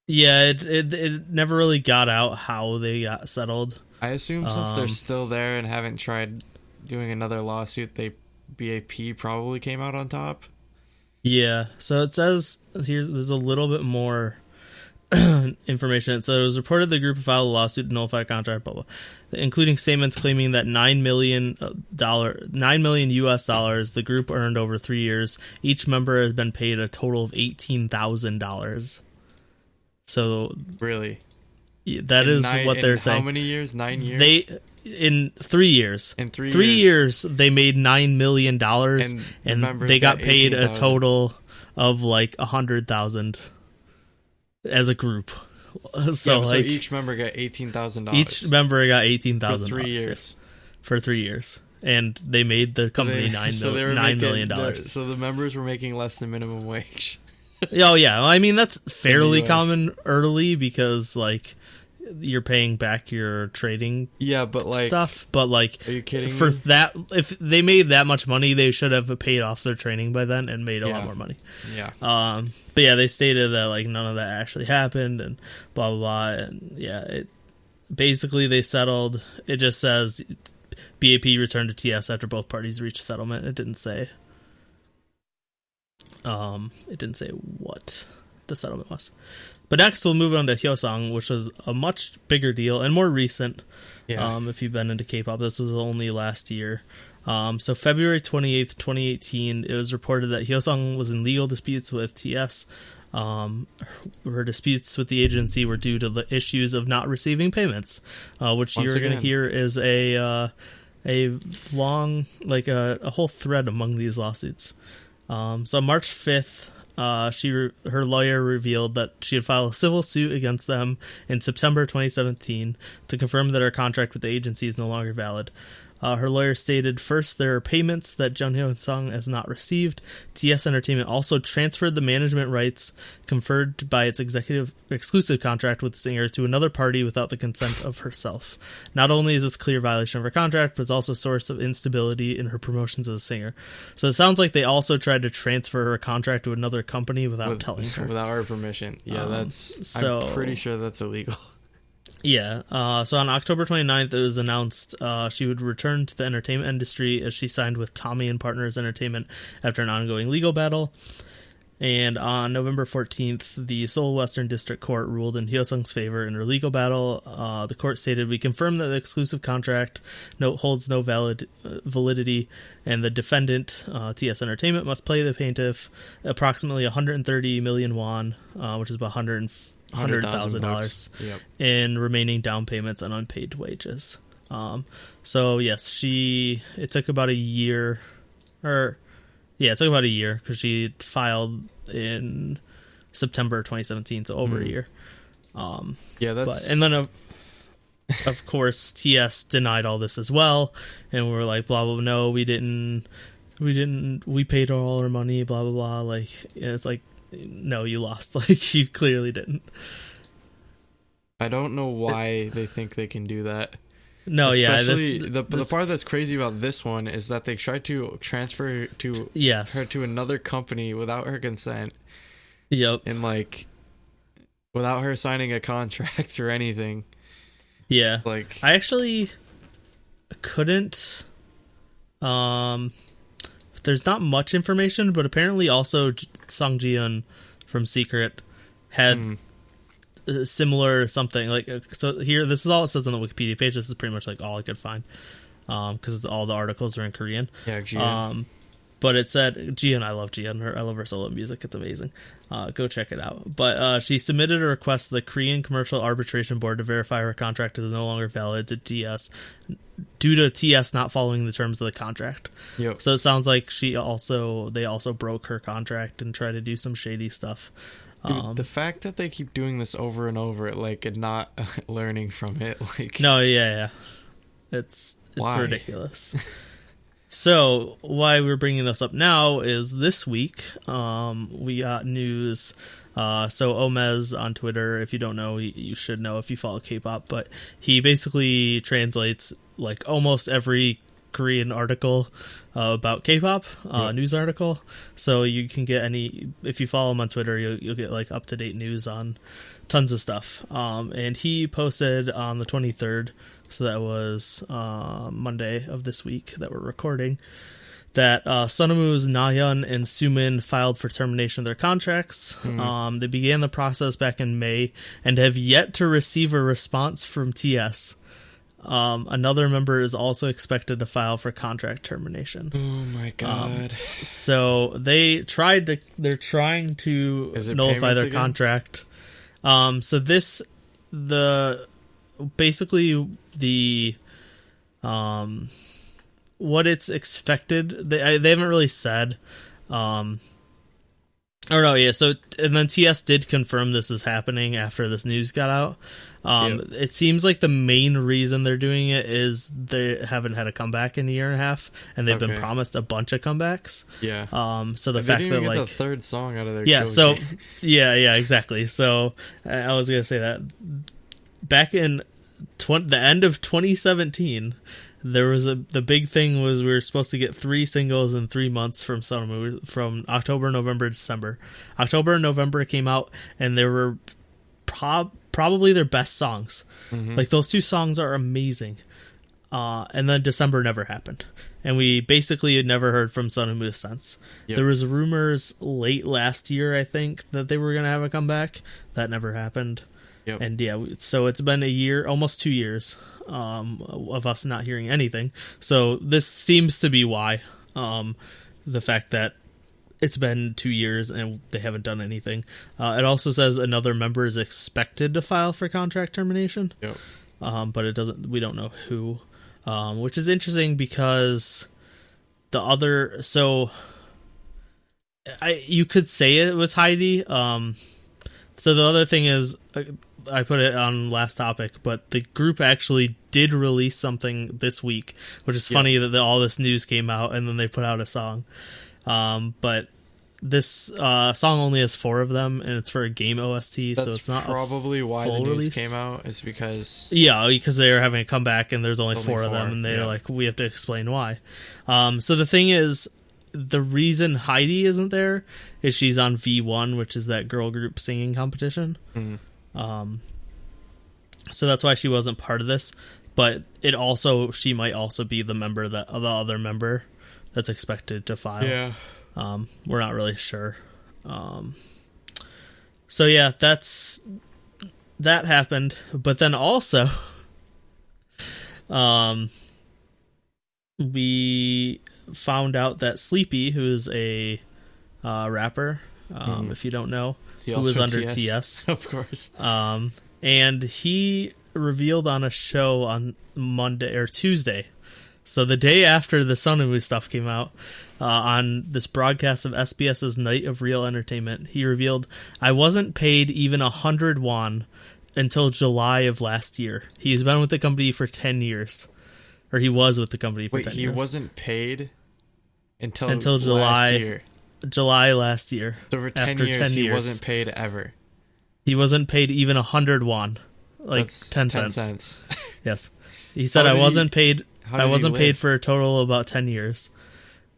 Yeah, it never really got out how they got settled. I assume since they're still there and haven't tried doing another lawsuit, BAP probably came out on top. Yeah. So it says there's a little bit more information. So it was reported the group filed a lawsuit to nullify a contract, blah, blah, including statements claiming that $9 million US dollars the group earned over 3 years. Each member has been paid a total of $18,000. So really, that is what they're saying. How many years? 9 years. In 3 years. In 3 years, they made $9 million, and they got paid 18,000. a total of like 100,000 as a group. So each member got $18,000. Each member got $18,000 for 3 years. For 3 years, and they made the company $9 million. So the members were making less than minimum wage. Oh yeah, I mean that's fairly US. common early because like you're paying back your trading but like stuff. But like, are you kidding for me? that, if they made that much money, they should have paid off their training by then and made a lot more money. Yeah. But yeah, they stated that like none of that actually happened and blah blah blah. And yeah, it basically they settled. It just says BAP returned to TS after both parties reached a settlement. It didn't say. It didn't say what the settlement was. But next we'll move on to Hyosung, which was a much bigger deal and more recent. Yeah. If you've been into K-pop, this was only last year. So February 28th, 2018, it was reported that Hyosung was in legal disputes with TS. Her disputes with the agency were due to the issues of not receiving payments, which you're going to hear is a long, like a whole thread among these lawsuits. So March 5th, her lawyer revealed that she had filed a civil suit against them in September 2017 to confirm that her contract with the agency is no longer valid. Her lawyer stated, first, there are payments that Jung Hyosung has not received. TS Entertainment also transferred the management rights conferred by its exclusive contract with the singer to another party without the consent of herself. Not only is this a clear violation of her contract, but it's also a source of instability in her promotions as a singer. So it sounds like they also tried to transfer her contract to another company without telling her. Without her permission. Yeah, I'm pretty sure that's illegal. Yeah, so on October 29th, it was announced she would return to the entertainment industry as she signed with Tommy and Partners Entertainment after an ongoing legal battle. And on November 14th, the Seoul Western District Court ruled in Hyosung's favor in her legal battle. The court stated, we confirm that the exclusive contract holds no validity, and the defendant, TS Entertainment, must pay the plaintiff approximately 130 million won, which is about $100,000 in remaining down payments and unpaid wages. So yes, it took about a year, because she filed in September 2017, so over a year. And then of course TS denied all this as well, and we were like, blah blah, no, we didn't, we paid all our money, blah blah blah. Like, it's like, no, you lost. Like, you clearly didn't. I don't know why they think they can do that. No, especially the part that's crazy about this one is that they tried to transfer her to another company without her consent. Yep. And like without her signing a contract or anything. Yeah. Like, I actually couldn't. There's not much information, but apparently also Song Ji-eun from Secret had similar something. Like, so here, this is all it says on the Wikipedia page. This is pretty much like all I could find, because all the articles are in Korean. Yeah, Ji-eun. But it said, Ji-eun, I love Ji-eun. I love her solo music. It's amazing. Go check it out. But she submitted a request to the Korean Commercial Arbitration Board to verify her contract is no longer valid to TS due to TS not following the terms of the contract. Yep. So it sounds like they also broke her contract and tried to do some shady stuff. Dude, the fact that they keep doing this over and over, like, and not learning from it, like... No, yeah. It's ridiculous. So, why we're bringing this up now is this week, we got news. So, Omez on Twitter, if you don't know, you should know if you follow K-pop, but he basically translates, like, almost every Korean article about K-pop, news article. So, you can get if you follow him on Twitter, you'll get, like, up-to-date news on tons of stuff. And he posted on the 23rd, so that was Monday of this week that we're recording, that Sunamu's Nayeon and Sumin filed for termination of their contracts. They began the process back in May and have yet to receive a response from TS. Another member is also expected to file for contract termination. Oh my god. So they're trying to nullify their contract. So basically the what it's expected, they haven't really said Oh no, yeah. So and then TS did confirm this is happening after this news got out. It seems like the main reason they're doing it is they haven't had a comeback in a year and a half, and they've been promised a bunch of comebacks. Yeah. So the they fact didn't that even get like the third song out of their yeah, trilogy. so yeah, exactly. So I was gonna say that back in the end of 2017. There was the big thing was we were supposed to get 3 singles in 3 months from Sun and Moon, from October, November, December. October and November came out, and they were probably their best songs. Mm-hmm. Like, those 2 songs are amazing. And then December never happened. And we basically had never heard from Sun and Moon since. Yep. There was rumors late last year, I think, that they were going to have a comeback. That never happened. Yep. And yeah, so it's been a year, almost 2 years, of us not hearing anything. So this seems to be why. The fact that it's been 2 years and they haven't done anything. It also says another member is expected to file for contract termination. Yep. But it doesn't. We don't know who. Which is interesting because the other. So you could say it was Heidi. So the other thing is, I put it on last topic, but the group actually did release something this week, which is funny that all this news came out and then they put out a song. But this song only has 4 of them, and it's for a game OST, so it's not probably why the news release. Came out. Is because because they're having a comeback and there's only 4 of them, and they're like, we have to explain why. So the thing is, the reason Heidi isn't there is she's on V1, which is that girl group singing competition. Mm. So that's why she wasn't part of this. But she might also be the other member that's expected to file. Yeah. We're not really sure. So yeah, that happened. But then also, we found out that Sleepy, who is a rapper, if you don't know, who was under TS. Of course. And he revealed on a show on Monday or Tuesday. So the day after the Sonamu stuff came out, on this broadcast of SBS's Night of Real Entertainment, he revealed, I wasn't paid even 100 won until July of last year. He's been with the company for 10 years. Or he was with the company for 10 years. Wait, he wasn't paid until July last year. July last year. So for 10 years, he wasn't paid ever. He wasn't paid even 100 won. Like That's 10 cents. Yes. He said, I wasn't paid for a total of about 10 years.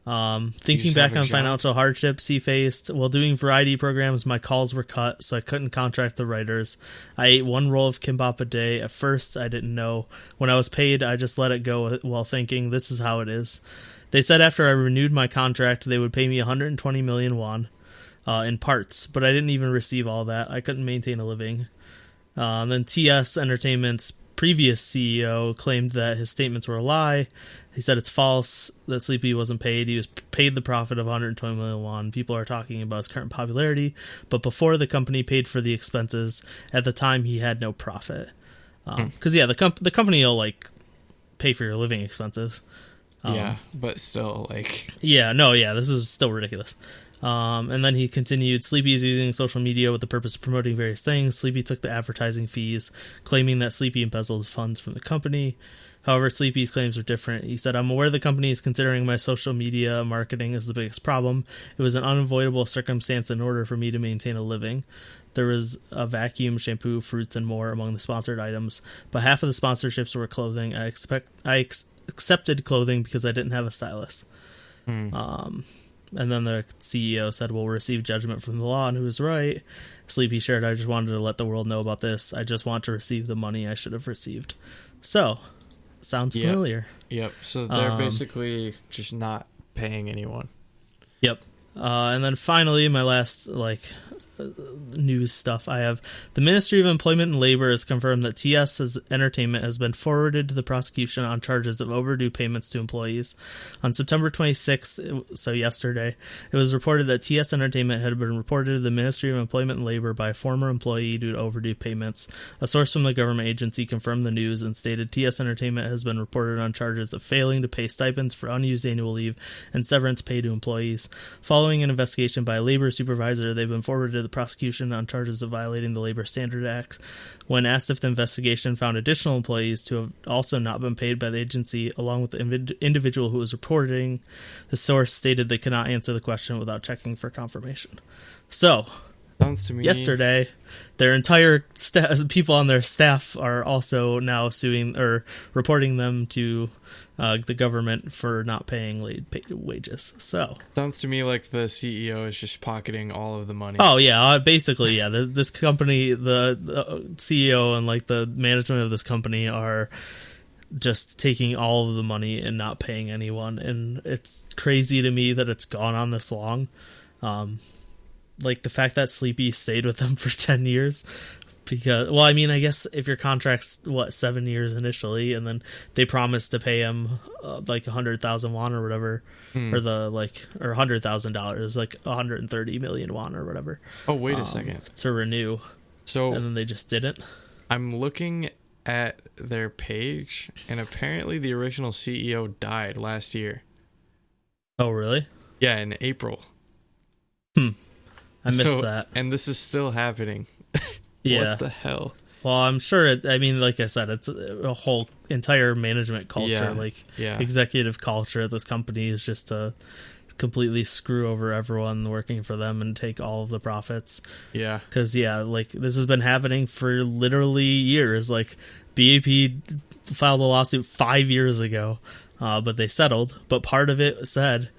Thinking back on financial hardships he faced while doing variety programs, my calls were cut, so I couldn't contract the writers. I ate 1 roll of kimbap a day. At first, I didn't know. When I was paid, I just let it go while thinking, this is how it is. They said after I renewed my contract, they would pay me 120 million won in parts, but I didn't even receive all that. I couldn't maintain a living. Then TS Entertainment's previous CEO claimed that his statements were a lie. He said it's false, that Sleepy wasn't paid. He was paid the profit of 120 million won. People are talking about his current popularity, but before the company paid for the expenses, at the time he had no profit. Because the company will like pay for your living expenses. But still, like... this is still ridiculous. And then he continued, Sleepy is using social media with the purpose of promoting various things. Sleepy took the advertising fees, claiming that Sleepy embezzled funds from the company. However, Sleepy's claims are different. He said, I'm aware the company is considering my social media marketing as the biggest problem. It was an unavoidable circumstance in order for me to maintain a living. There was a vacuum, shampoo, fruits, and more among the sponsored items, but half of the sponsorships were clothing. I accepted clothing because I didn't have a stylist. And then the CEO said, we'll receive judgment from the law, and who was right. Sleepy shared, I just wanted to let the world know about this. I just want to receive the money I should have received. So, sounds familiar. Yep. So they're basically just not paying anyone. Yep. And then finally, my last news stuff. I have the Ministry of Employment and Labor has confirmed that TS Entertainment has been forwarded to the prosecution on charges of overdue payments to employees. On September 26th, so yesterday, it was reported that TS Entertainment had been reported to the Ministry of Employment and Labor by a former employee due to overdue payments. A source from the government agency confirmed the news and stated TS Entertainment has been reported on charges of failing to pay stipends for unused annual leave and severance pay to employees. Following an investigation by a labor supervisor, they've been forwarded to the prosecution on charges of violating the Labor Standard Act. When asked if the investigation found additional employees to have also not been paid by the agency, along with the individual who was reporting, the source stated they could not answer the question without checking for confirmation. So, sounds to me yesterday, their entire people on their staff are also now suing or reporting them to the government for not paying wages. So sounds to me like the CEO is just pocketing all of the money. Oh yeah, basically yeah. This company, the CEO and like the management of this company are just taking all of the money and not paying anyone, and it's crazy to me that it's gone on this long. Like the fact that Sleepy stayed with them for 10 years because, well, I mean, I guess if your contract's 7 years initially, and then they promised to pay him like 100,000 won or whatever, or $100,000, like 130 million won or whatever. Oh, wait a second. To renew. So, and then they just didn't. I'm looking at their page, and apparently the original CEO died last year. Oh, really? Yeah, in April. I missed that. And this is still happening. Yeah. What the hell? Well, I'm sure I mean, like I said, it's a whole entire management culture, executive culture at this company is just to completely screw over everyone working for them and take all of the profits. Yeah. Because, like, this has been happening for literally years. Like, BAP filed a lawsuit 5 years ago, but they settled. But part of it said,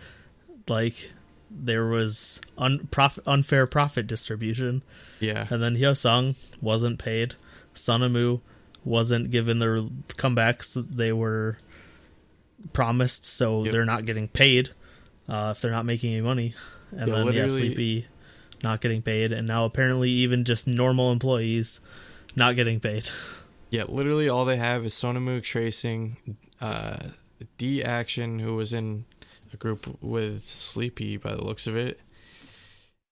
like, there was unfair profit distribution. Yeah. And then Hyosung wasn't paid. Sonamu wasn't given the comebacks that they were promised, so they're not getting paid if they're not making any money. And then, Sleepy not getting paid. And now apparently even just normal employees not getting paid. Yeah, literally all they have is Sonamu tracing, D Action, who was in a group with Sleepy by the looks of it,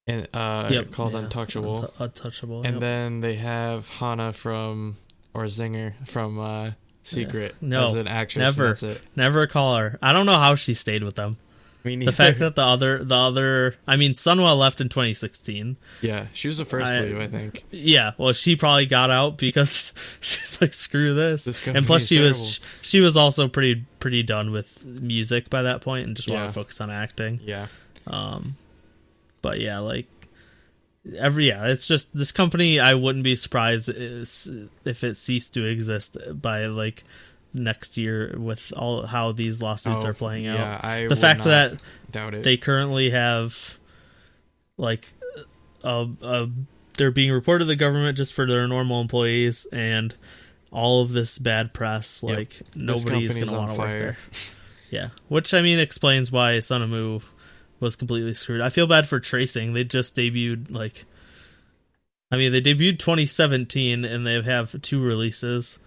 and called Untouchable. Untouchable. And then they have Hana Zinger from Secret No, as an actress. Never, that's it. Never call her. I don't know how she stayed with them. The fact that the other, I mean, Sunwa left in 2016. Yeah, she was the first leave, I think. Yeah, well, she probably got out because she's like, screw this. And plus, she was also pretty done with music by that point and just wanted to focus on acting. Yeah. But yeah, like it's just this company. I wouldn't be surprised if it ceased to exist by like next year with all how these lawsuits are playing out. The fact that they currently have like they're being reported to the government just for their normal employees and all of this bad press, like nobody's gonna want to work there. Yeah, which I mean explains why Sonamu was completely screwed. I feel bad for Tracing. They just debuted they debuted 2017 and they have 2 releases.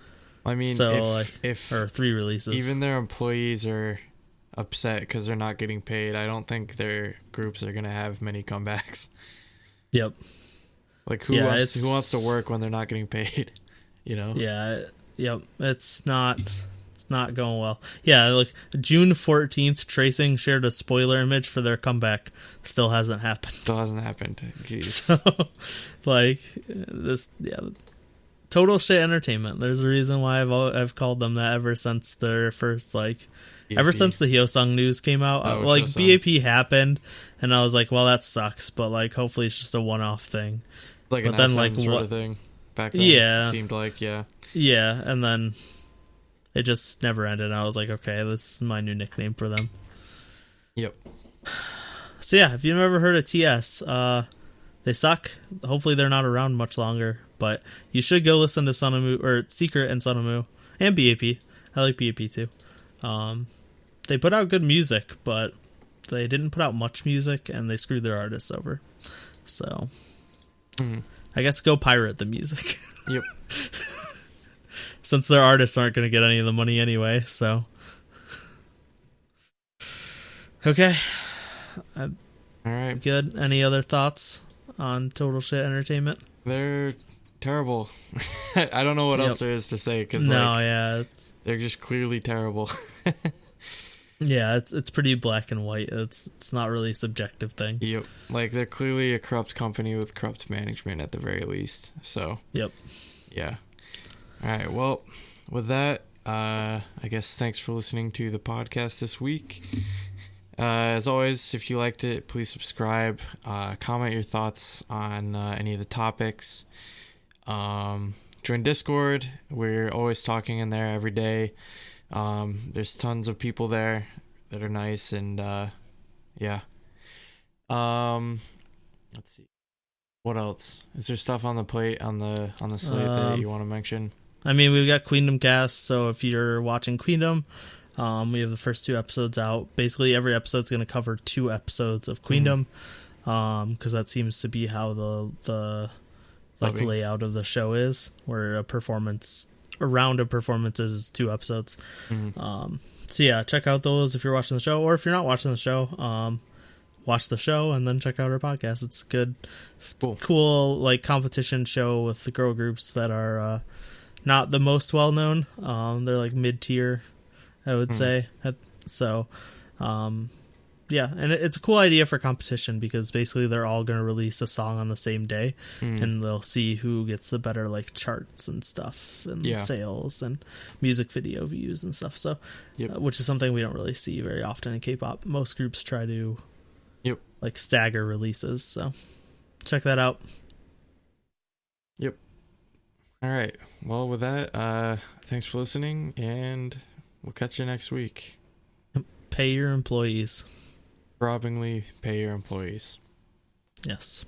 I mean, so if 3 releases. Even their employees are upset because they're not getting paid, I don't think their groups are gonna have many comebacks. Yep. Like who wants to work when they're not getting paid? You know? Yeah. Yep. It's not going well. Yeah. Like June 14th, Tracing shared a spoiler image for their comeback. Still hasn't happened. Jeez. So, like this. Yeah. Total shit entertainment. There's a reason why I've called them that ever since their first ever since the Hyosung news came out. BAP happened, and I was like, well, that sucks, but like hopefully it's just a one-off thing. Like but an then SM sort of thing back then. Yeah, it seemed like yeah, and then it just never ended. And I was like, okay, this is my new nickname for them. Yep. So yeah, if you've never heard of TS, they suck. Hopefully they're not around much longer. But you should go listen to Sonamu or Secret and Sonamu and BAP. I like BAP too. They put out good music, but they didn't put out much music, and they screwed their artists over. So, I guess go pirate the music. Yep. Since their artists aren't going to get any of the money anyway, so. Okay. All right. Good. Any other thoughts on Total Shit Entertainment? They're terrible. I don't know what else there is to say, because they're just clearly terrible. Yeah, it's pretty black and white. It's not really a subjective thing. Yep. Like, they're clearly a corrupt company with corrupt management at the very least. So. Yep. Yeah. All right. Well, with that, I guess thanks for listening to the podcast this week. As always, if you liked it, please subscribe. Comment your thoughts on any of the topics. Join Discord. We're always talking in there every day. There's tons of people there that are nice, and yeah. Let's see. What else? Is there stuff on the plate on the slate that you want to mention? I mean, we've got Queendom Cast, so if you're watching Queendom, we have the first 2 episodes out. Basically, every episode's going to cover 2 episodes of Queendom, because that seems to be how the layout of the show is, where a round of performances is 2 episodes. So yeah, check out those if you're watching the show, or if you're not watching the show, watch the show and then check out our podcast. It's good, cool like competition show with the girl groups that are not the most well known. They're like mid tier, I would say. So, yeah, and it's a cool idea for competition, because basically they're all going to release a song on the same day, and they'll see who gets the better like charts and stuff, and sales and music video views and stuff. So, which is something we don't really see very often in K-pop. Most groups try to like stagger releases. So, check that out. Yep. All right. Well, with that, thanks for listening, and we'll catch you next week. Pay your employees. Robbingly pay your employees. Yes.